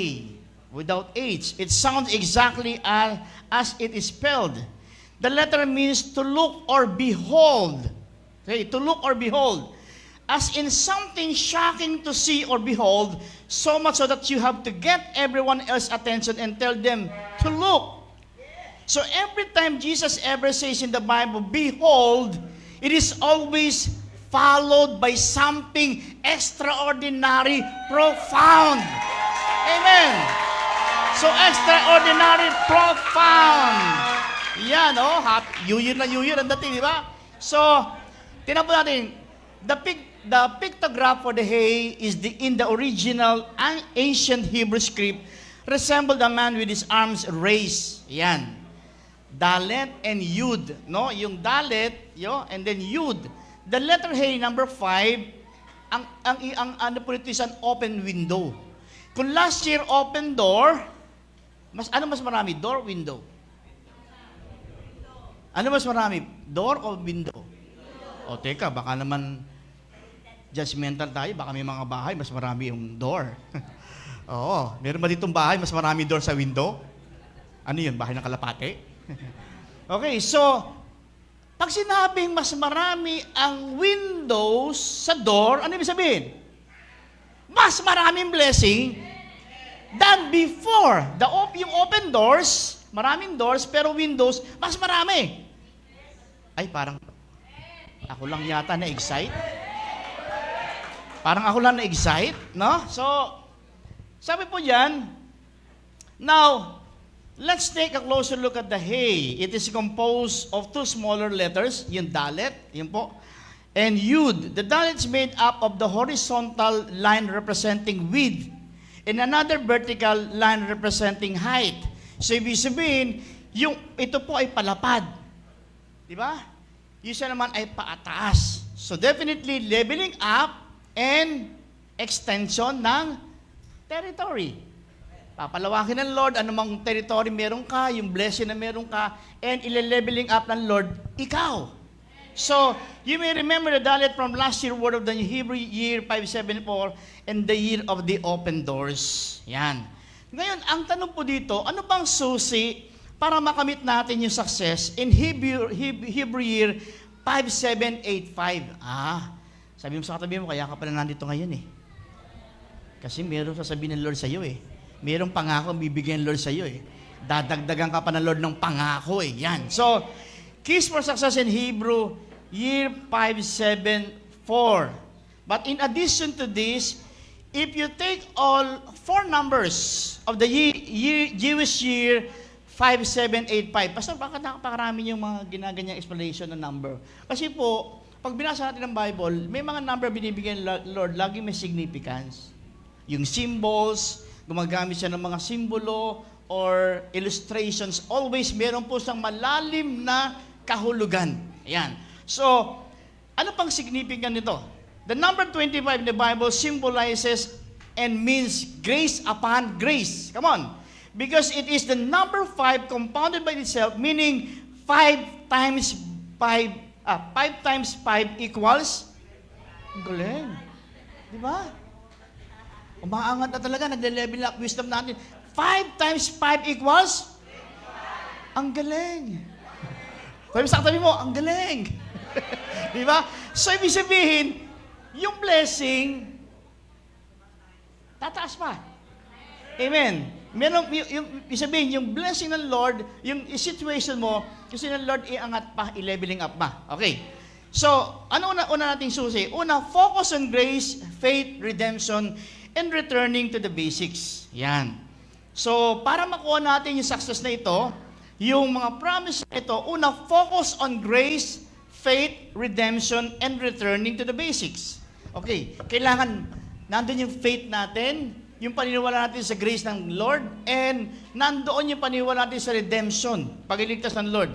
without H. It sounds exactly as it is spelled. The letter means to look or behold. Okay, to look or behold. As in something shocking to see or behold, so much so that you have to get everyone else's attention and tell them to look. So every time Jesus ever says in the Bible, behold, it is always followed by something extraordinary, profound. Amen. So extraordinary, profound. Yan, oh, New Year na New Year ang dating, di ba? So, tingnan po natin, the pictograph for the hay is in the original ancient Hebrew script resembled a man with his arms raised. Yan. Dalet and Yud, no? Yung Dalet, and then Yud. The letter Hey, number 5, ang ano po ito is an open window. Kung last year open door, mas marami? Door, window? Ano mas marami? Door o window? O teka, baka naman judgmental tayo, baka may mga bahay, mas marami yung door. Oo, meron ba ditong bahay, mas marami door sa window? Ano yun, bahay ng kalapate? Okay, so, pag sinabing mas marami ang windows sa door, ano ibig sabihin? Mas maraming blessing than before. Yung open doors, maraming doors, pero windows, mas marami. Ay, parang ako lang yata na-excite. Parang ako lang na-excite, no? So, sabi po yan, now, let's take a closer look at the hay. It is composed of two smaller letters, yung Dalet, yun po, and Yud. The Dalet is made up of the horizontal line representing width and another vertical line representing height. So, ibig sabihin, ito po ay palapad. Di ba? Yung siya naman ay paataas. So, definitely, leveling up and extension ng territory. Papalawakin ng Lord, anumang territory meron ka, yung blessing na meron ka, and ile-leveling up ng Lord, ikaw. So, you may remember the dalit from last year, word of the Hebrew year 574, and the year of the open doors. Yan. Ngayon, ang tanong po dito, ano bang susi para makamit natin yung success in Hebrew year 5785? Sabi mo sa katabi mo, kaya ka pala nandito ngayon eh. Kasi meron sasabihin ng Lord sa iyo eh. Merong pangako bibigyan ng Lord sa iyo eh. Dadagdagan ka pa ng Lord ng pangako eh. Yan. So, keys for success in Hebrew year 574. But in addition to this, if you take all 4 numbers of the Jewish year 5785, Pastor, bakit napakarami yung mga ginaganyang explanation ng number? Kasi po, pag binasa natin ng Bible, may mga number binibigyan ng Lord, lagi may significance. Yung symbols, gumagamit siya ng mga simbolo or illustrations, always meron po siyang malalim na kahulugan. Ayan. So, ano pang significant nito? The number 25 in the Bible symbolizes and means grace upon grace. Come on. Because it is the number 5 compounded by itself, meaning 5 times 5 equals, galing. Di ba? Umaangat na talaga, nagle-level up wisdom natin. 5 times 5 equals? Ang galing. Sabi sa katabi mo, ang galing. Di ba? So, ibig sabihin, yung blessing, tataas pa. Amen. Meron, yung sabihin, yung blessing ng Lord, yung situation mo, kasi ng Lord iangat pa, i-leveling up pa. Okay. So, ano una nating susi? Una, focus on grace, faith, redemption, and returning to the basics. Yan. So, para makuha natin yung success na ito, yung mga promise na ito, una, focus on grace, faith, redemption, and returning to the basics. Okay, kailangan nandun yung faith natin, yung paniniwala natin sa grace ng Lord, and nandoon yung paniniwala natin sa redemption, pagliligtas ng Lord.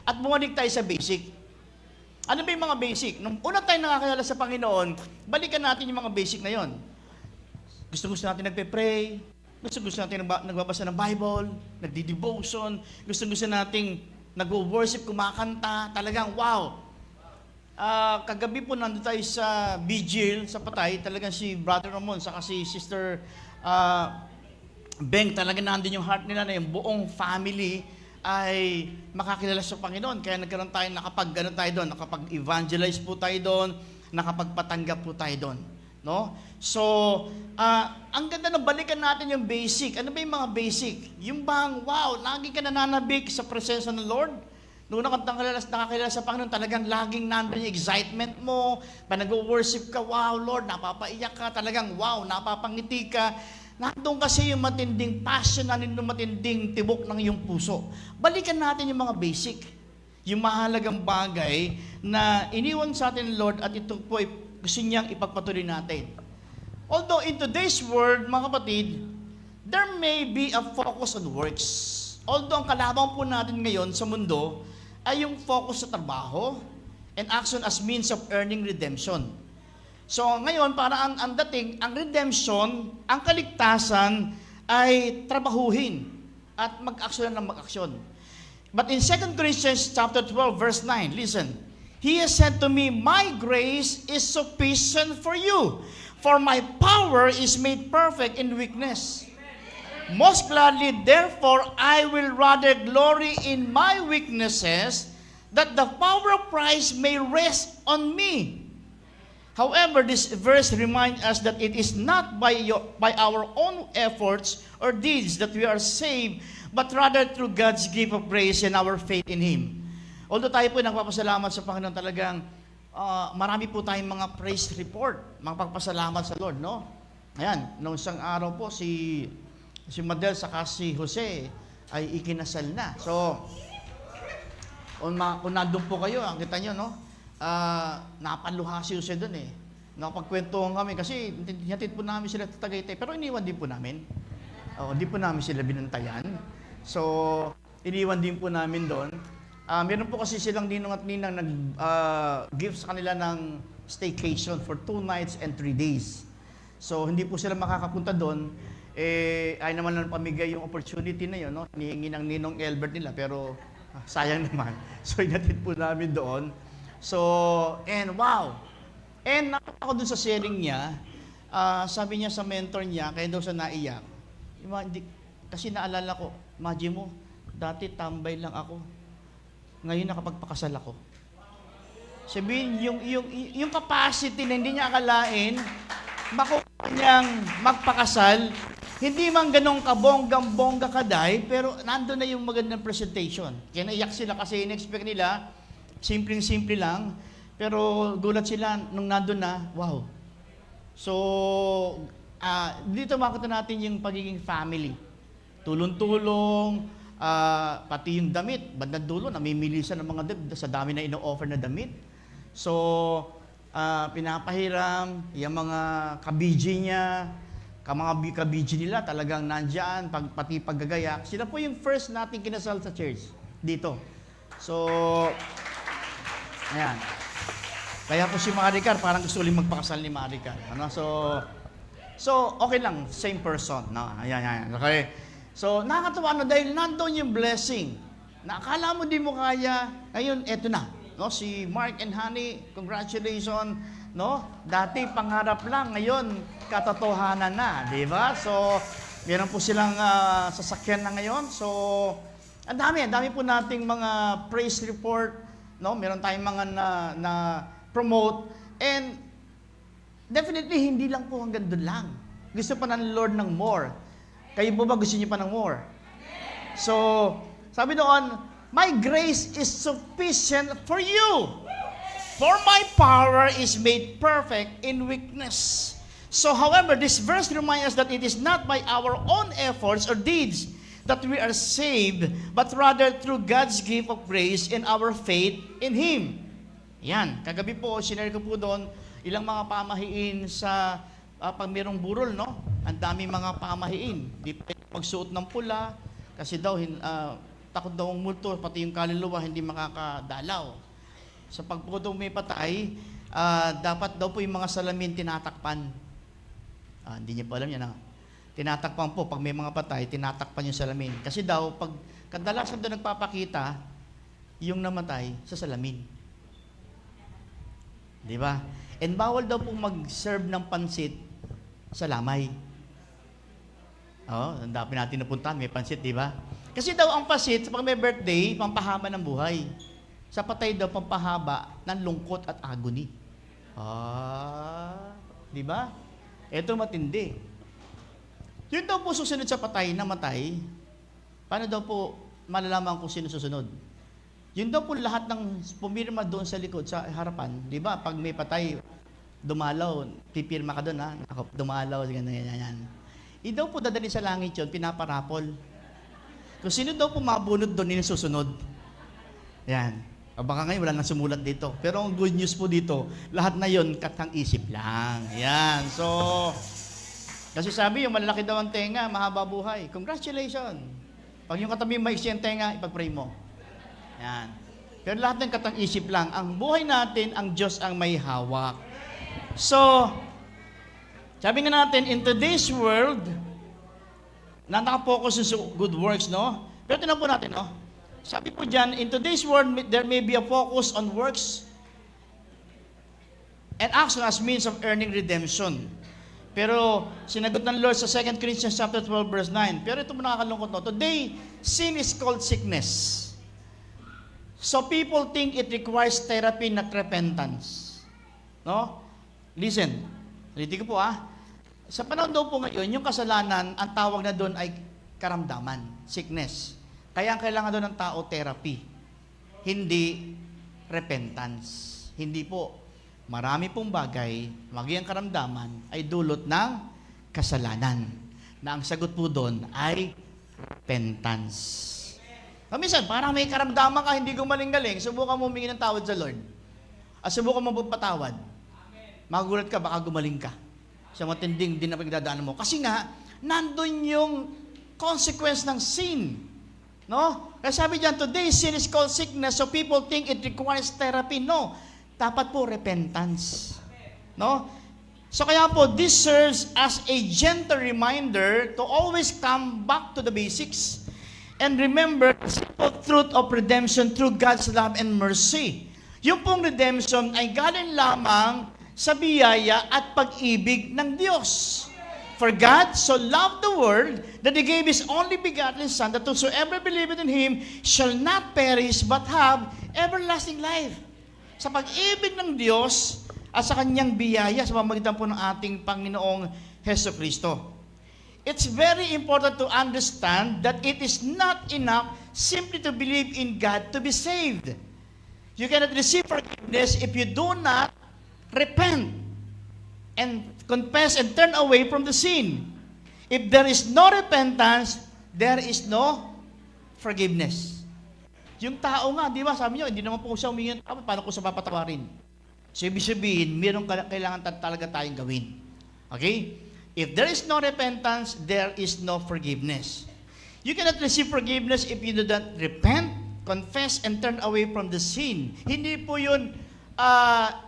At bumalik tayo sa basic. Ano ba yung mga basic? Nung una tayo nakakilala sa Panginoon, balikan natin yung mga basic na yon. Gusto natin nagpe-pray, gusto natin nagbabasa ng Bible, nagdi-devotion, gusto natin nagwo-worship, kumakanta, talagang wow. Kagabi po nandun tayo sa vigil, sa patay, talagang si Brother Ramon, saka si Sister Beng, talagang nandun yung heart nila na yung buong family ay makakilala sa Panginoon. Kaya nagkaroon tayo, nakapag-evangelize po tayo doon, nakapagpatanggap po tayo doon. No? So, ang ganda na balikan natin yung basic. Ano ba yung mga basic? Yung bang, wow, lagi ka nananabik sa presensya ng Lord? Noong nakakilala sa Panginoon, talagang laging nandun yung excitement mo, pa nag-worship ka, wow, Lord, napapaiyak ka, talagang wow, napapangiti ka. Nandun kasi yung matinding passion, yung matinding tibok ng iyong puso. Balikan natin yung mga basic, yung mahalagang bagay na iniwan sa atin ng Lord at ito po ay gusto niyang ipagpatuloy natin. Although in today's world, mga kapatid, there may be a focus on works. Although ang kalaban po natin ngayon sa mundo ay yung focus sa trabaho and action as means of earning redemption. So ngayon, para ang dating, ang redemption, ang kaligtasan ay trabahuhin at mag-aksyon ng mag-aksyon. But in 2 Corinthians chapter 12, verse 9, listen, He has said to me, my grace is sufficient for you, for my power is made perfect in weakness. Most gladly, therefore, I will rather glory in my weaknesses, that the power of Christ may rest on me. However, this verse reminds us that it is not by our own efforts or deeds that we are saved, but rather through God's gift of grace and our faith in Him. Although tayo po nagpapasalamat sa Panginoon, talagang marami po tayong mga praise report, mga pagpasalamat sa Lord, no? Ayan, noong isang araw po, si Madel saka si Jose ay ikinasal na. So, kung nandun po kayo, kita nyo, no? Napaluha si Jose dun eh. nakapagkwentuhan kami kasi hinatid po namin sila sa Tagaytay, pero iniwan din po namin. Hindi po namin sila binantayan. So, iniwan din po namin doon. Meron po kasi silang ninong at ninang nag-give sa kanila ng staycation for 2 nights and 3 days. So, hindi po sila makakapunta doon. Ay naman lang pamigay yung opportunity na yun, no? Hinihingi ng ninong Albert nila, pero sayang naman. So, hinatid po namin doon. So, and wow! And nakita ko dun sa sharing niya, sabi niya sa mentor niya, kaya daw siya naiyak, kasi naalala ko, imagine mo, dati tambay lang ako. Ngayon nakapagpakasal ako. Sabihin, yung capacity na hindi niya akalain, makuha niyang magpakasal, hindi man ganong kabonggang-bongga kaday, pero nandun na yung magandang presentation. Kaya naiyak sila kasi in-expect nila, simpleng-simple lang, pero gulat sila nung nandun na, wow. So, dito makita natin yung pagiging family. Tulong-tulong, pati yung damit, bandang dulo, namimili siya ng mga damit sa dami na ino-offer na damit. So, pinapahiram, yung mga kabiji niya, mga kabiji nila talagang nandyan, pati paggagayak. Sila po yung first nating kinasal sa church, dito. So, ayan. Kaya po si Maricar, parang gusto ulit magpakasal ni Maricar. Ano? So, okay lang, same person. No? Ayan. Okay. So, nakakatawa na dahil nandun yung blessing. Na akala mo di mo kaya, ngayon, eto na. No? Si Mark and Honey, congratulations. No? Dati pangarap lang, ngayon, katotohanan na. Di ba? So, meron po silang sasakyan na ngayon. So, ang dami po nating mga praise report. No? Meron tayong mga na promote, and definitely hindi lang po hanggang doon lang. Gusto pa ng Lord ng more. Kayo po ba gusto niyo pa ng more? So, sabi doon, my grace is sufficient for you. For my power is made perfect in weakness. So, however, this verse reminds us that it is not by our own efforts or deeds that we are saved, but rather through God's gift of grace and our faith in Him. Yan, kagabi po, sinare ko po doon, ilang mga pamahiin sa pag mayroong burol, no? Ang dami mga pamahiin. Di magsuot ng pula, kasi daw, takot daw ang multo, pati yung kaluluwa, hindi makakadalaw. Sa pag po daw may patay, dapat daw po yung mga salamin tinatakpan. Hindi niyo pa alam yan, ha? Tinatakpan po, pag may mga patay, tinatakpan yung salamin. Kasi daw, pag kadalasan doon nagpapakita, yung namatay sa salamin. Di ba? And bawal daw pong mag-serve ng pansit sa lamay. Ang dami natin napuntahan, may pansit, di ba? Kasi daw ang pansit, pag may birthday, pampahaba ng buhay. Sa patay daw, pampahaba ng lungkot at agony. Di ba? Ito matindi. Yun daw po susunod sa patay, namatay. Paano daw po malalaman kung sino susunod? Yun daw po lahat ng pumirma doon sa likod, sa harapan, di ba? Pag may patay, dumalaw, pipirma ka doon, ha? Dumalaw, ganyan. Daw po dadali sa langit yun, pinaparapol. Kung sino daw po mabunod doon, yun susunod. Yan. Baka ngayon, wala nang sumulat dito. Pero ang good news po dito, lahat na yun, katang isip lang. Yan. So, kasi sabi, yung malalaki daw ang tenga, mahaba buhay. Congratulations. Pag yung katabi maiksi ang tenga, ipag-pray mo. Yan. Pero lahat ng katang isip lang. Ang buhay natin, ang Diyos ang may hawak. So, sabi nga natin, in today's world, na nakapokus sa good works, no? Pero tinan po natin, no? Sabi po dyan, in today's world, there may be a focus on works and action as means of earning redemption. Pero sinagot ng Lord sa 2 Corinthians chapter 12, verse 9. Pero ito mo nakakalungkot, no? Today, sin is called sickness. So people think it requires therapy, not repentance. No? Listen. Ulitin ko po, Sa panahon daw po ngayon, yung kasalanan, ang tawag na doon ay karamdaman, sickness. Kaya ang kailangan doon ng tao, therapy. Hindi repentance. Hindi po. Marami pong bagay, maging karamdaman, ay dulot ng kasalanan. Na ang sagot po doon ay repentance. Minsan, parang may karamdaman ka, hindi gumaling-galing, subukan mo humingi ng tawad sa Lord. At subukan mo magpatawad. magugulat ka, baka gumaling ka sa matinding din na pagdadaanan mo. Kasi nga, nandun yung consequence ng sin. No? Kaya sabi diyan, today sin is called sickness, so people think it requires therapy. No. Dapat po repentance. No? So kaya po, this serves as a gentle reminder to always come back to the basics. And remember the simple truth of redemption through God's love and mercy. Yung pong redemption ay galing lamang sa biyaya at pag-ibig ng Diyos. For God so loved the world that He gave His only begotten Son, that whosoever believeth in Him shall not perish but have everlasting life. Sa pag-ibig ng Diyos at sa Kanyang biyaya sa pamamagitan po ng ating Panginoong Hesus Kristo. It's very important to understand that it is not enough simply to believe in God to be saved. You cannot receive forgiveness if you do not repent and confess and turn away from the sin. If there is no repentance, there is no forgiveness. Yung tao nga, di ba, sabi niyo, hindi naman po siya humingi ng tawad, paano ko siya papatawarin? So, ibig sabihin, mayroong kailangan talaga tayong gawin. Okay? If there is no repentance, there is no forgiveness. You cannot receive forgiveness if you do not repent, confess, and turn away from the sin. Hindi po yun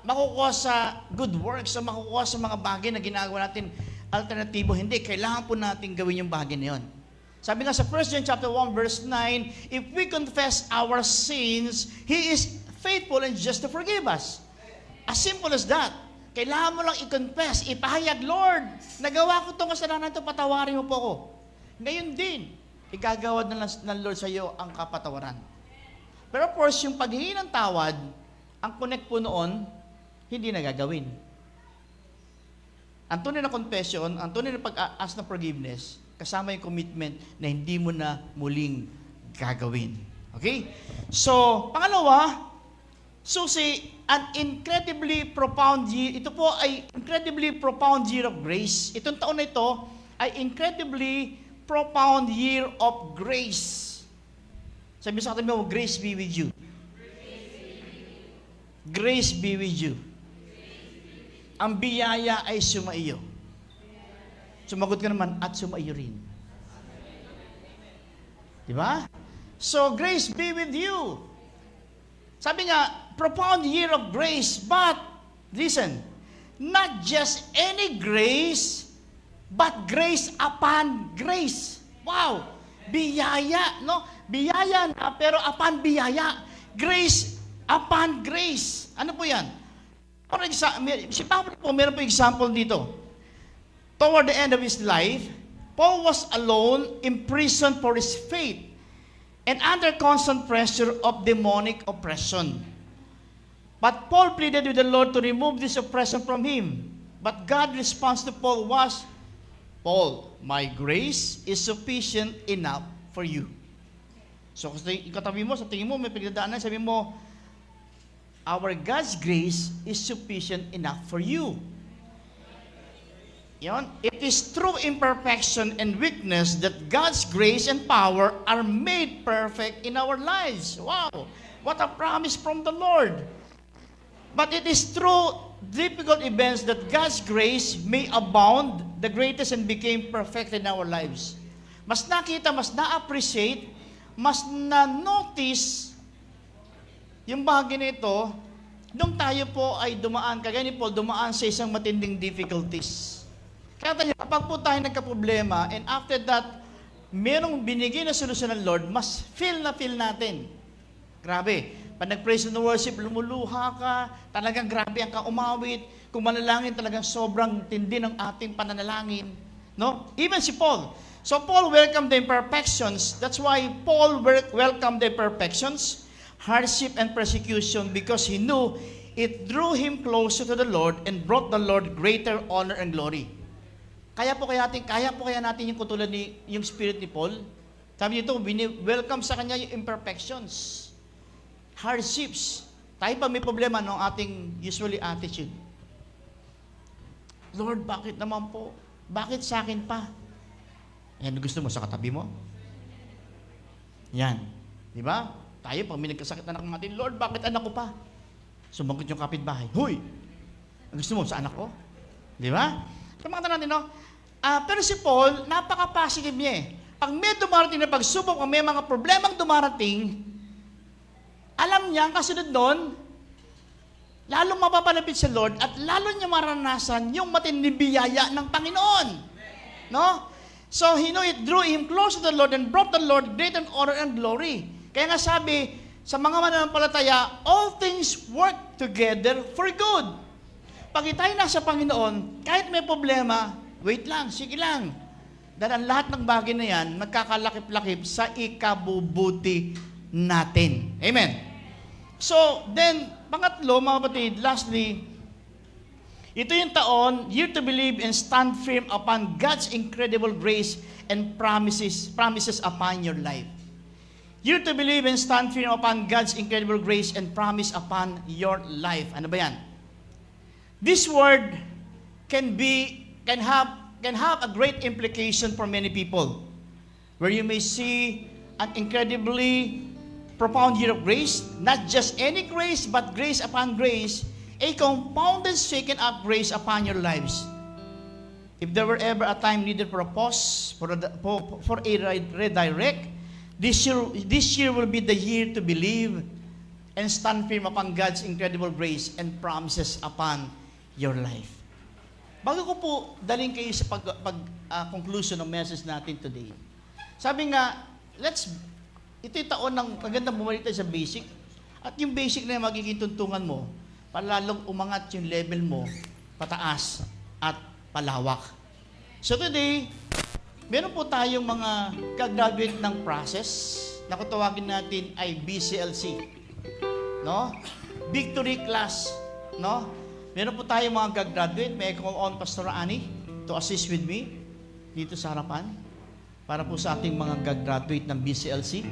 makukuha sa good works o makukuha sa mga bagay na ginagawa natin alternatibo. Hindi, kailangan po natin gawin yung bagay na yun. Sabi nga sa 1 John chapter 1 verse 9, if we confess our sins, He is faithful and just to forgive us. As simple as that. Kailangan mo lang i-confess, ipahayag, Lord, nagawa ko itong kasalanan ito, patawarin mo po ako. Ngayon din, igagawad ng Lord sa iyo ang kapatawaran. Pero of course, yung paghingi ng tawad, ang connect po noon, hindi na gagawin. Ang tunay na confession, ang tunay na pag-ask na forgiveness, kasama yung commitment na hindi mo na muling gagawin. Okay? So, pangalawa, susi, an incredibly profound year. Ito po ay incredibly profound year of grace. Itong taon na ito ay incredibly profound year of grace. Sabi sa katabi mo, grace be with you. Grace be with you. Ang biyaya ay sumaiyo. Sumagot ka naman, at sumaiyo rin. Diba? So, grace be with you. Sabi nga, profound year of grace, but, listen, not just any grace, but grace upon grace. Wow! Biyaya, no? Biyaya na, pero upon biyaya. Grace upon grace. Ano po yan? For example, si Pablo po, meron po example dito. Toward the end of his life, Paul was alone, imprisoned for his faith, and under constant pressure of demonic oppression. But Paul pleaded with the Lord to remove this oppression from him. But God's response to Paul was, Paul, my grace is sufficient enough for you. So, kasi katabi mo, sa tingin mo, may pagdadaanan, sabi mo, our God's grace is sufficient enough for you. Yon, it is through imperfection and weakness that God's grace and power are made perfect in our lives. Wow! What a promise from the Lord. But it is through difficult events that God's grace may abound the greatest and became perfect in our lives. Mas nakita, mas na-appreciate, mas na-notice yung bagay na ito nung tayo po ay dumaan, kagaya ni Paul, dumaan sa isang matinding difficulties. Kaya tayo, kapag po tayo nagka-problema, and after that, merong binigay na solusyon ng Lord, mas feel natin. Grabe. Pag nag-praise and worship, lumuluha ka, talagang grabe ang kaumawit. Kung manalangin, talagang sobrang tindi ng ating pananalangin. No? Even si Paul. So Paul welcomed the imperfections. That's why Paul welcomed the imperfections, hardship, and persecution, because he knew it drew him closer to the Lord and brought the Lord greater honor and glory. Kaya po kaya natin yung katulad ni yung spirit ni Paul. Sabi nito, welcome sa kanya yung imperfections, hardships. Tayo pa may problema ng ating usually attitude. Lord, bakit naman po? Bakit sa akin pa? Yan, gusto mo sa katabi mo? Yan. Di ba? Tayo, pag may nagkasakit anak natin, Lord, bakit anak ko pa? Sumagot yung kapitbahay, Huy! Gusto mo sa anak ko? Di ba? Kamakita natin, no? Pero si Paul, napaka-positive niya eh. Pag may dumarating na pagsubok, pag may mga problemang dumarating, alam niya, ang kasunod doon, lalong mapapalapit sa Lord at lalo niya maranasan yung matinding biyaya ng Panginoon. No? So, it drew him close to the Lord and brought the Lord great honor and glory. Kaya nga sabi, sa mga mananampalataya, all things work together for good. Pag tayo nasa Panginoon, kahit may problema, wait lang, sige lang. Dahil ang lahat ng bagay na yan, magkakalakip-lakip sa ikabubuti natin. Amen. So, then, pangatlo, mga kapatid, lastly, ito yung taon, year to believe and stand firm upon God's incredible grace and promises upon your life. Year to believe and stand firm upon God's incredible grace and promise upon your life. Ano ba yan? This word can have a great implication for many people, where you may see an incredibly profound year of grace, not just any grace, but grace upon grace, a compounded shaken up grace upon your lives. If there were ever a time needed for a pause, for a redirect, this year will be the year to believe and stand firm upon God's incredible grace and promises upon your life. Bago ko po daling kayo sa conclusion ng message natin today, sabi nga, ito yung taon ng magandang bumalik tayo sa basic. At yung basic na yung magiging tuntungan mo, palalong umangat yung level mo, pataas at palawak. So today, meron po tayong mga gagraduate ng process na kung tawagin natin ay BCLC. No? Victory class. No? Meron po tayong mga gagraduate. May I call on Pastor Ani to assist with me dito sa harapan para po sa ating mga gagraduate ng BCLC.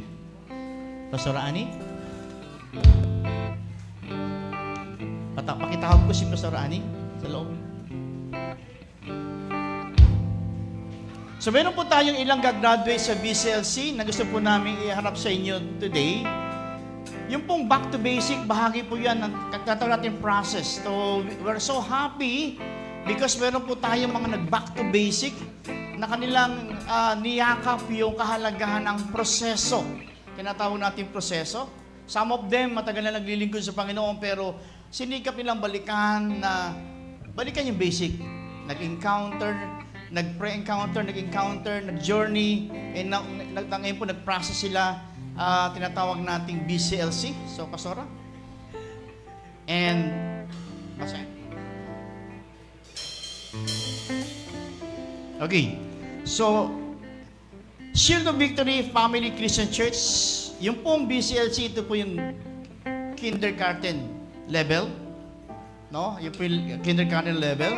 Pastor Ani. Pakitawag ko si Pastor Ani sa loob. So meron po tayong ilang gagraduate sa BCLC na gusto po namin iharap sa inyo today. Yung pong back to basic, bahagi po yan ng katawag natin process. So we're so happy because meron po tayong mga nag-back to basic na kanilang niyakap yung kahalagahan ng proseso. Tinatawag natin proseso. Some of them matagal na naglilingkod sa Panginoon pero sinikap nilang balikan yung basic. Nag-pre-encounter, nag-journey, and ngayon po nag-process sila, tinatawag nating BCLC. So, Pastora. And, okay. So, Shield of Victory Family Christian Church, yung pong BCLC, ito po yung kindergarten level. No? Yung po yung kindergarten level.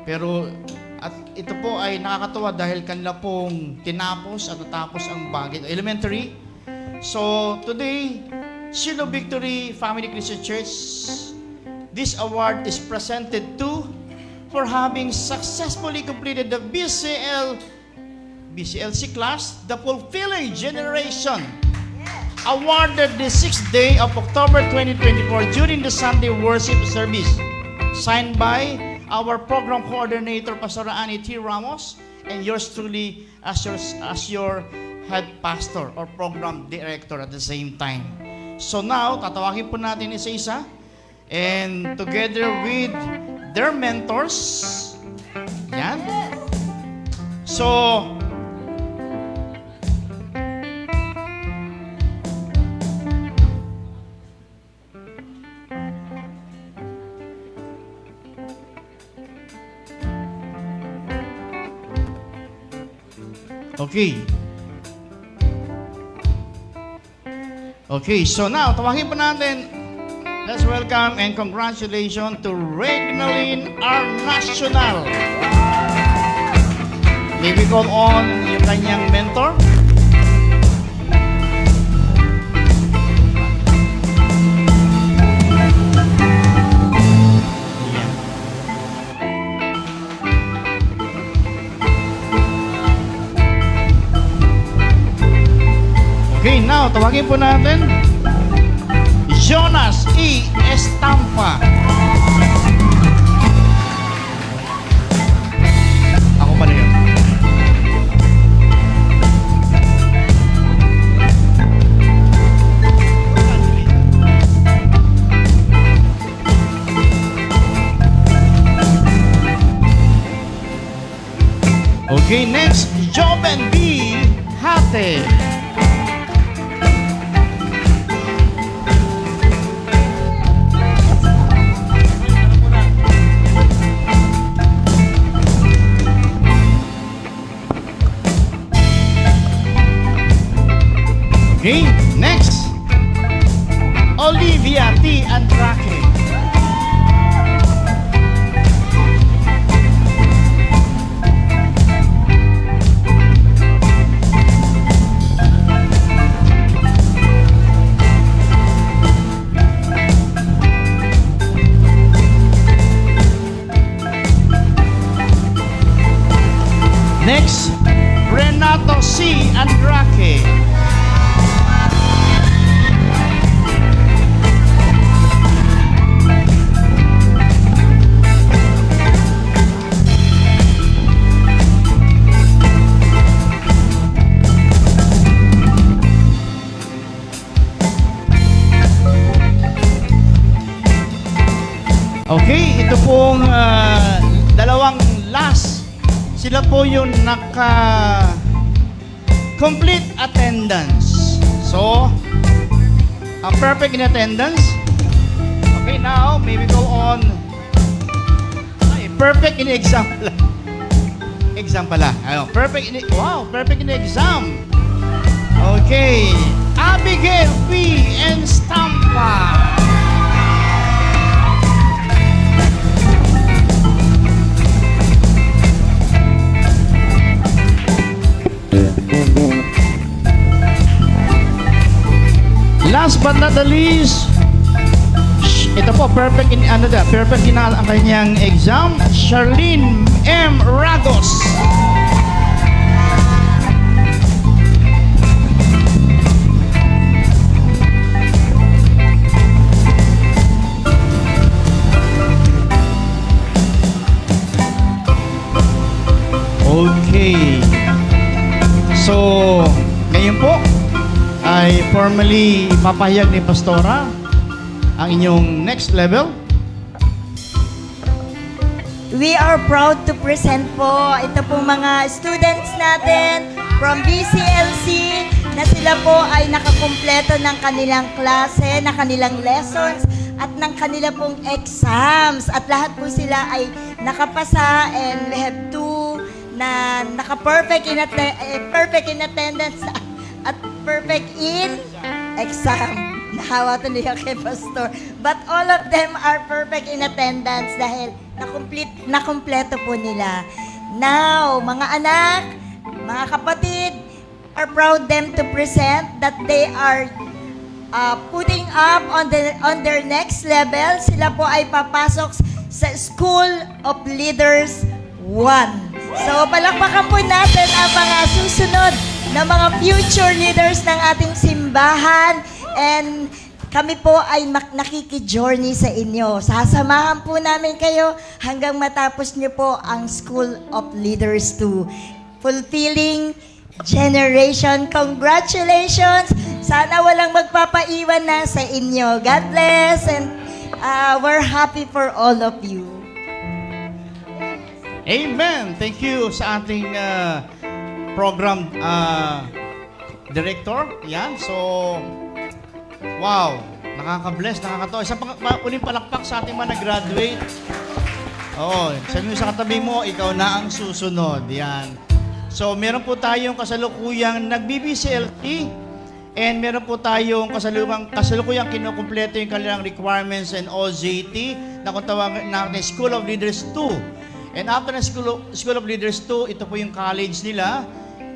Pero, at ito po ay nakakatuwa dahil kanila pong tinapos at natapos ang bagay. Elementary. So, today, Shield of Victory Family Christian Church, this award is presented to for having successfully completed the BCLC class, the Fulfilling Generation, awarded the 6th day of October 2024 during the Sunday worship service, signed by our program coordinator, Pastor Ani T. Ramos, and yours truly as your head pastor or program director at the same time. So now, tatawagin po natin isa-isa, and together with their mentors, yan. So, Okay, so now, tawagin po natin. Let's welcome and congratulations to Regnaline R. National. May we call on yung kanyang mentor. Okay, now, tawagin po natin Jonas E. Estampa. Okay, next, Joben B. Hate. Okay, next, Olivia T. Andrake. Next, Renato C. Andrake. Okay, ito pong dalawang last. Sila po yung complete attendance. So, perfect in attendance. Okay, now, maybe go on. Ay, perfect in exam pala. Exam pala. Ayun, perfect in exam. Okay, Abigail P. and Stampa. Last but not the least, ito po, perfect in ang kanyang exam, Charlene M. Ragos. Okay. So, ngayon po, ay formally papahayag ni Pastora ang inyong next level. We are proud to present po ito po mga students natin from BCLC na sila po ay nakakumpleto ng kanilang klase, ng kanilang lessons at ng kanila pong exams. At lahat po sila ay nakapasa and we have two na naka-perfect perfect in attendance at perfect in exam. Nahawa tuloy ako kay Pastor. But all of them are perfect in attendance dahil nakumpleto po nila. Now, mga anak, mga kapatid, are proud them to present that they are putting up on their next level. Sila po ay papasok sa School of Leaders 1. So, palakpakan po natin ang mga susunod na mga future leaders ng ating simbahan. And kami po ay nakiki-journey sa inyo. Sasamahan po namin kayo hanggang matapos niyo po ang School of Leaders 2. Fulfilling generation. Congratulations! Sana walang magpapaiwan na sa inyo. God bless and we're happy for all of you. Amen! Thank you sa ating program director. Yan. So, wow. Nakaka-bless, nakakatawa. Isang uling palakpak sa ating mga nag-graduate. Oo. Sabi mo sa katabi mo, ikaw na ang susunod. Yan. So, meron po tayong kasalukuyang nag-BBCLT and meron po tayong kasalukuyang kinukumpleto yung kanilang requirements and OJT na kung tawagin natin School of Leaders 2. And after ng School of Leaders 2, ito po yung college nila,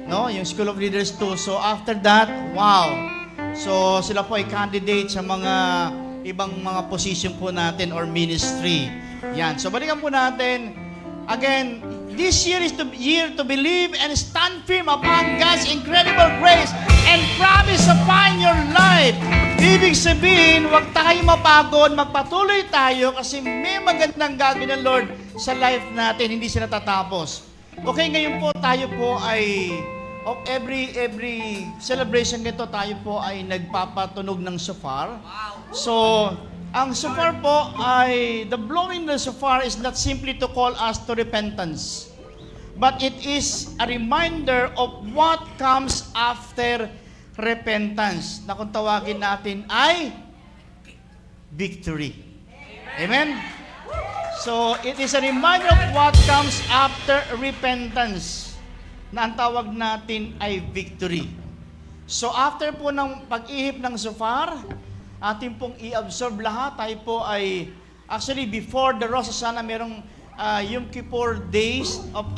no? Yung School of Leaders 2. So after that, wow. So sila po ay candidate sa mga ibang mga position po natin or ministry. Yan. So balikan po natin. Again, this year is the year to believe and stand firm upon God's incredible grace and promise upon your life. Ibig sabihin, huwag tayo mapagod, magpatuloy tayo kasi may magandang gagawin ng Lord sa life natin, hindi siya natatapos. Okay, ngayon po tayo po ay every celebration nito tayo po ay nagpapatunog ng shofar. So, ang shofar po ay the blowing the shofar is not simply to call us to repentance, but it is a reminder of what comes after repentance, na kung tawagin natin ay victory. Amen? So, it is a reminder of what comes after repentance, na ang tawag natin ay victory. So, after po ng pag-ihip ng shofar, atin pong i-absorb lahat. Tayo po ay, actually, before the Rosh Hashanah, merong Yom Kippur days of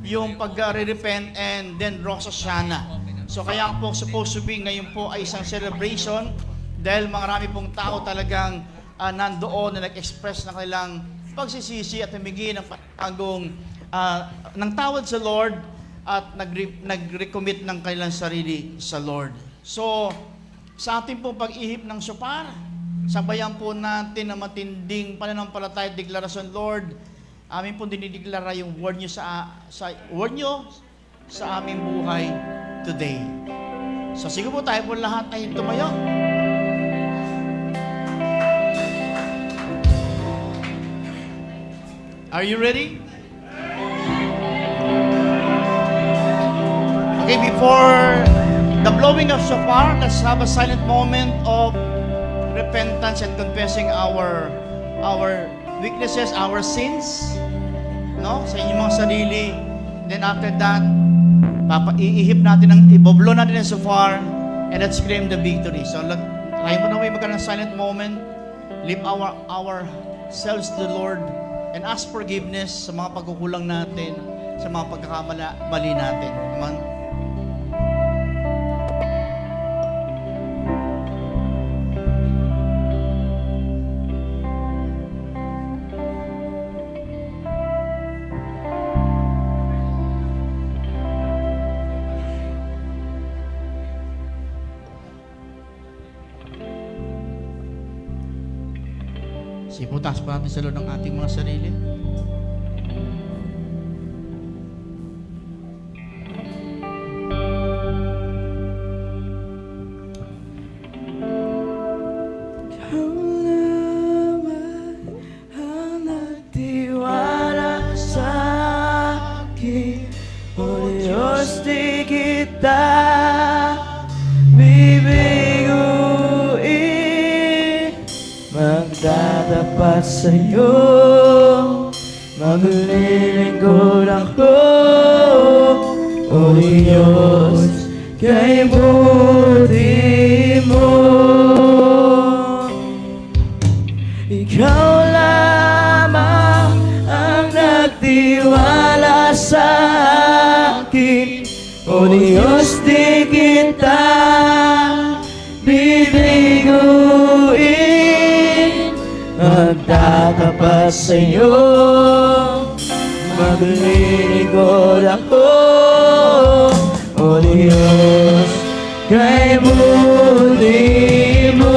yung pag-repent, and then Rosh Hashanah. So, kaya po supposed to be, ngayon po ay isang celebration, dahil marami pong tao talagang nandoon na nag-express ng kanilang pagsisisi at humingi ng ng tawad sa Lord at nag-recommit ng kanilang sarili sa Lord. So, sa ating pong pag-ihip ng shofar, sabayan po natin na matinding pananampalataya at deklarasyon, Lord, amin po dinideklara yung word nyo sa aming buhay today. So, sige po tayo po lahat ay tumayo. Are you ready? Okay, before the blowing of shofar, let's have a silent moment of repentance and confessing our weaknesses, our sins, no? Sa inyong mga sarili. Then after that, iboblow natin ang shofar, and let's claim the victory. So, tayo muna magkaroon ng silent moment, lift ourselves to the Lord, and ask forgiveness sa mga pagkukulang natin, sa mga pagkakamali natin. Amen? Siputas pa natin sa loob ng ating mga sarili. Ikaw naman ang nagtiwala sa akin, O Diyos, di kita bibiguin. Magtatapat sa'yo, maglilingkod ako, O Diyos, kay buti mo. Ikaw lamang ang nagtiwala sa akin, O Diyos, di kita bibiguin. Magtatapat sa'yo, maglilingkod ako, O Diyos, kay buti mo.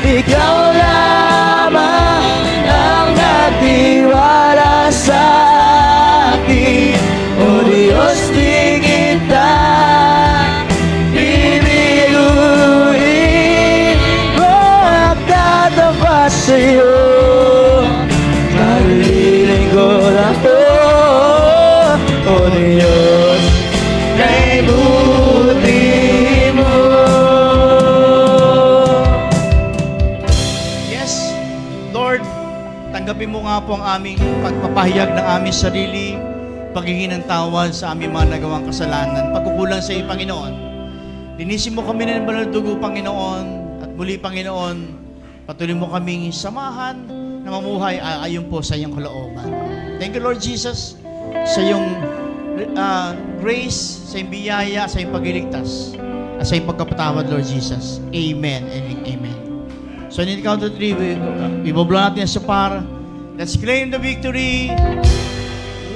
Ikaw lamang ang nagtiwala sa akin, O Diyos, di kita bibiguin. Magtatapat sa'yo, maglilingkod ako, O Diyos, kay buti mo. Yes, Lord, tanggapin mo nga po ang aming pagpapahayag ng aming sarili, paghingi ng tawad sa aming mga nagawang kasalanan, pagkukulang sa iyo, Panginoon. Linisin mo kami ng banal dugo, Panginoon, at muli, Panginoon, patuloy mo kaming samahan na mamuhay ayon po sa iyong kalooban. Thank you, Lord Jesus, sa iyong grace, sa iyong biyaya, sa iyong pagliligtas, at sa iyong pagkapatawad, Lord Jesus. Amen and amen. So, in the count of 3, iboblow natin ang shofar. Let's claim the victory.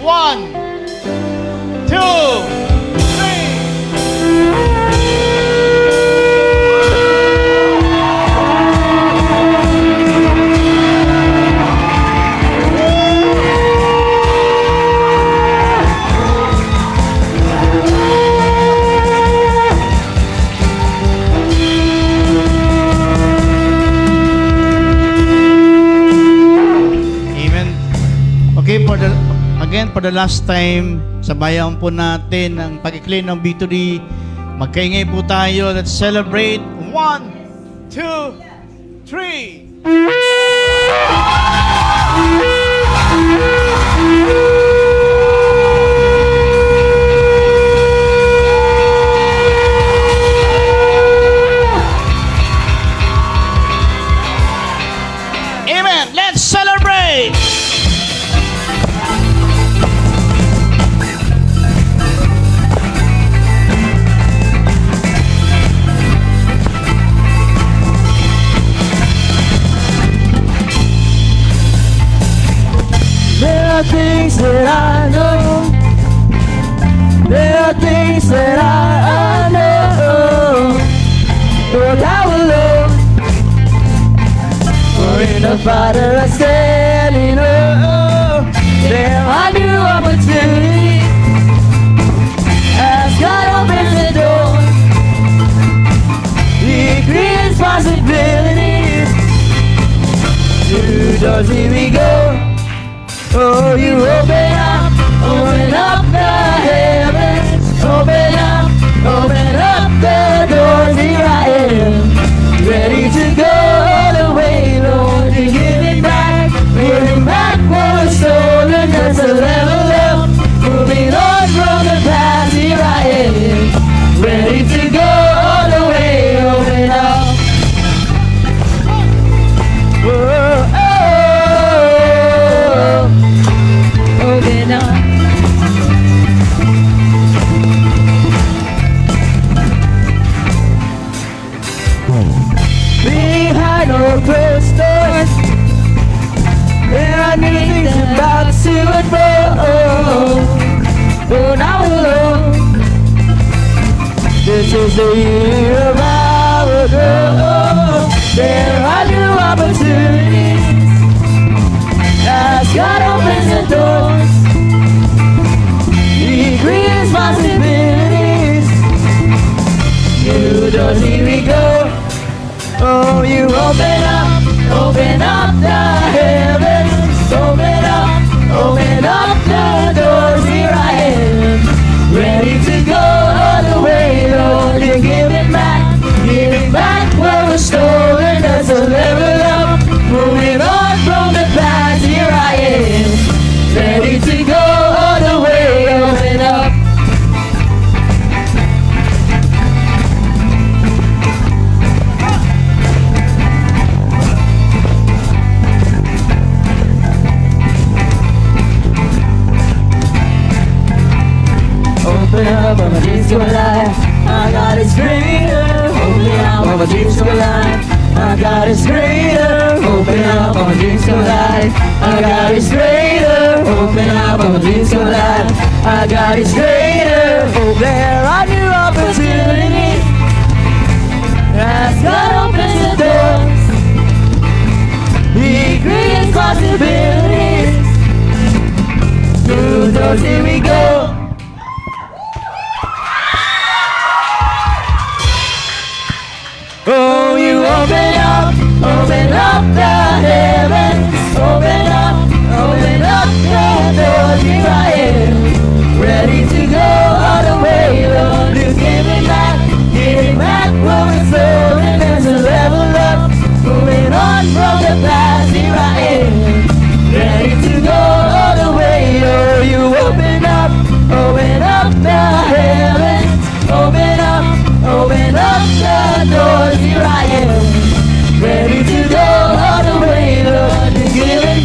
1, 2, 3. again, for the last time, sabayan po natin ang pag-declare ng victory. Magkaingay po tayo. Let's celebrate. 1, 2, 3. Amen. Let's celebrate. There are things that I know. There are things that I know. Lord, I will know. For in the Father I stand in awe. There are new opportunities as God opens the door. He creates possibilities. Through doors here we go. Oh, you open up the heavens. Open up the doors. Here I am, ready to go all the way, Lord. You give it back what was stolen. That's a level up, moving on from the past. Here I am, ready to go all the way. Open up. Oh, open up. Behind all closed doors, there are new things about to unfold. Oh, now alone, this is the year of our growth. There are new opportunities as God opens the doors. He creates possibilities. New doors, here we go. Oh, you open up the heavens. Open up the doors. Here I am, ready to go all the way, Lord. You give it back what was stolen. That's a level up, moving on from the past. Here I am, ready to go all the way. Open up. Open up, all my dreams come alive. Our God is greater. Open up, all my dreams come alive. Our God is greater. Open up, all my dreams come alive. Our God is greater. Open up, all my dreams come alive. Our God is greater. Oh, there are new opportunities as God opens the doors. He creates possibilities. New doors, here we go. Oh, you open up the heavens. Open up the doors. Here I am, ready to go all the way, Lord. You give it back what was stolen. There's a level up, moving on from the past. Here I am, ready to go all the way. Oh, you open up the heavens. Open up the doors. Here I am, ready to go all the way, Lord. You give it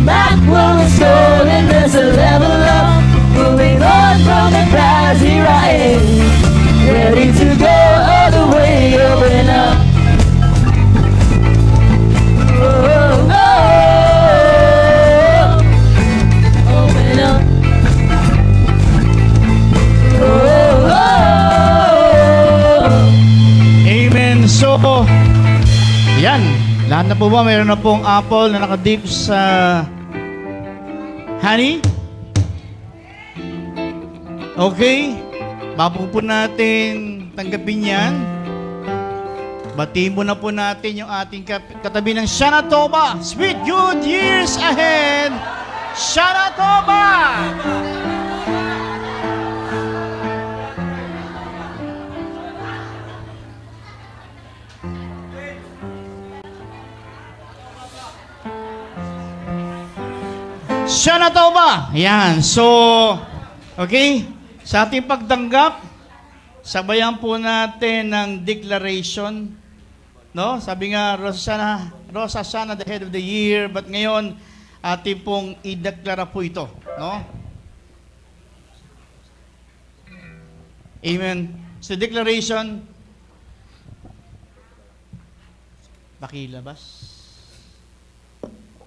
back what was stolen. There's a level up, moving on from the past. Here I am, ready to go all the way. Open up. Oh, open up. Amen. So, yan. Lahat na po ba? Mayroon na pong apple na nakadip sa honey? Okay. Bago po natin tanggapin yan, batiin mo na po natin yung ating katabi ng Shanatoba. Sweet good years ahead! Shana Tova! Shana Tova! Yan. So, okay? Sa ating pagtanggap, sabayan po natin ng declaration. No? Sabi nga, Rosa Sana, the head of the year. But ngayon, ating pong ideklara po ito. No? Amen. So, declaration. Pakilabas.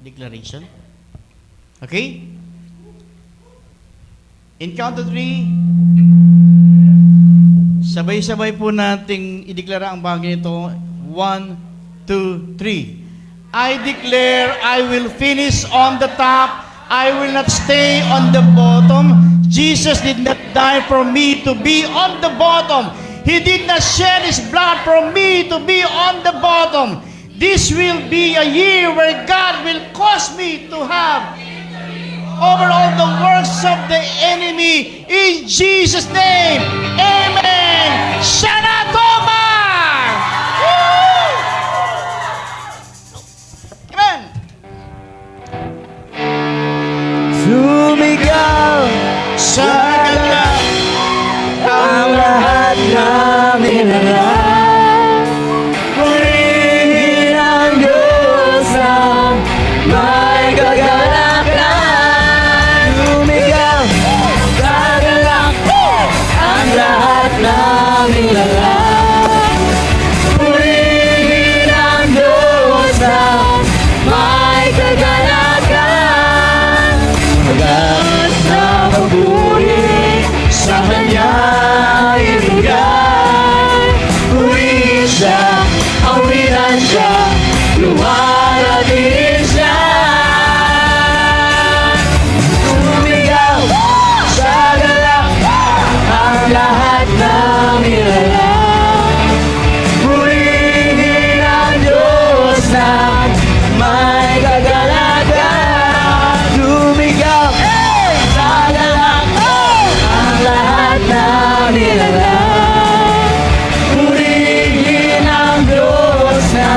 Declaration. Okay? In count of 3, sabay-sabay po nating ideklara ang bagay nito. 1, 2, 3. I declare I will finish on the top. I will not stay on the bottom. Jesus did not die for me to be on the bottom. He did not shed His blood for me to be on the bottom. This will be a year where God will cause me to have over all the works of the enemy in Jesus' name. Amen. Shana Tova! Woo! Amen. Sumigaw Sa ganda ang lahat na nilalang. Purihin ang Diyos ang may kagalakan. Sumigaw, gagalak ang lahat na nilalang. Purihin ang Diyos ang may kagalakan. Magas na papuri sa Kanya ibigay. Purihin siya, awinan siya, luwalhatin siya. Sumigaw sa galak ang lahat ng nilalang. Purihin ang Diyos na may kagalakan. Sumigaw sa galak ang lahat ng nilalang. Purihin ang Diyos na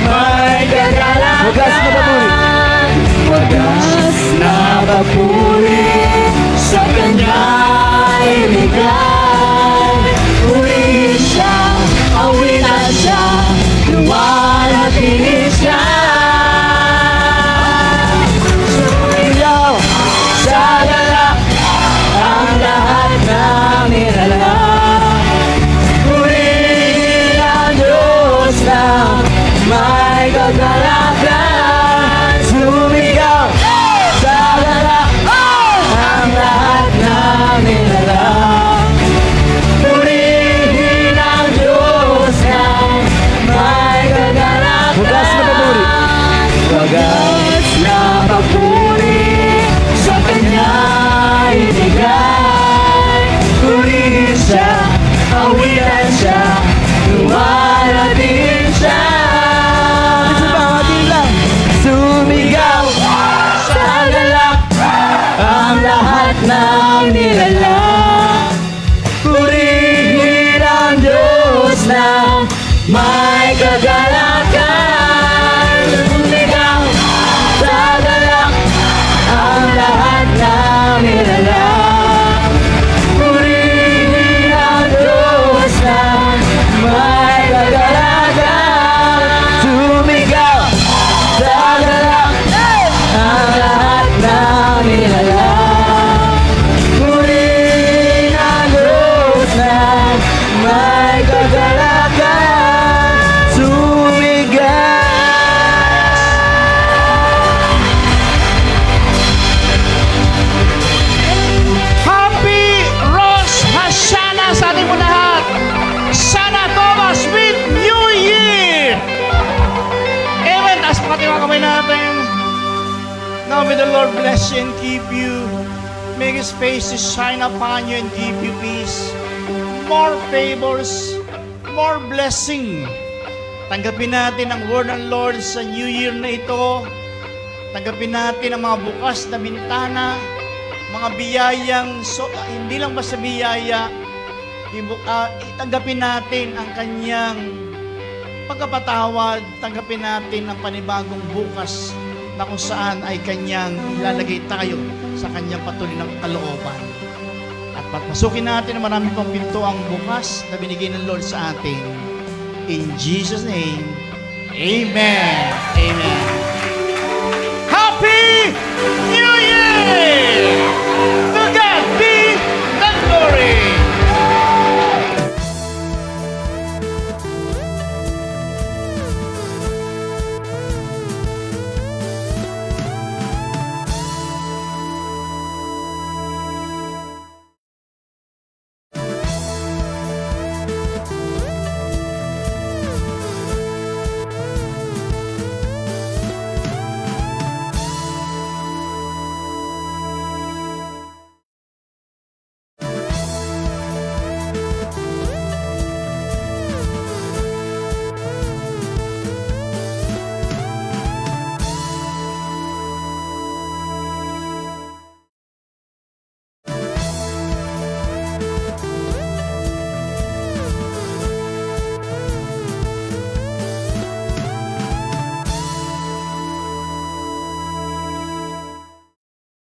may kagalakan. Wagas na papuri sa Kanya ibigay. Purihin siya, awinan siya, luwalhatin siya. Sumigaw sa galak ang lahat ng nilalang. Purihin ang Diyos na may kagalakan. Sumigaw sa galak ang lahat ng nilalang. Purihin ang Diyos na may kagalakan. Wagas na papuri sa Kanya ibigay. Purihin siya, awinan siya, luwalhatin siya. Sumigaw sa galak ang lahat ng nilalang. Purihin ang Diyos na may kagalakan. Sumigaw sa galak ang lahat ng nilalang. Purihin ang Diyos na may kagalakan. Sumigaw sa galak ang lahat ng nilalang. Purihin ang Diyos na may kagalakan. Sumigaw. Happy Rosh Hashanah sa ating po lahat. Shana Tova, sweet New Year! Amen. Taas po natin mga kamay natin. Now may the Lord bless you and keep you. Make His face to shine upon you and give you peace. More favors, more blessing. Tanggapin natin ang word ng Lord sa New Year na ito. Tanggapin natin ang mga bukas na bintana, mga biyayang, hindi lang basta biyaya, tanggapin natin ang kanyang pagkapatawad, tanggapin natin ang panibagong bukas na kung saan ay kanyang ilalagay tayo sa kanyang patuloy ng kalooban. At papasukin natin ang marami pang pinto ang bukas na binigay ng Lord sa atin. In Jesus' name, Amen. Amen. Happy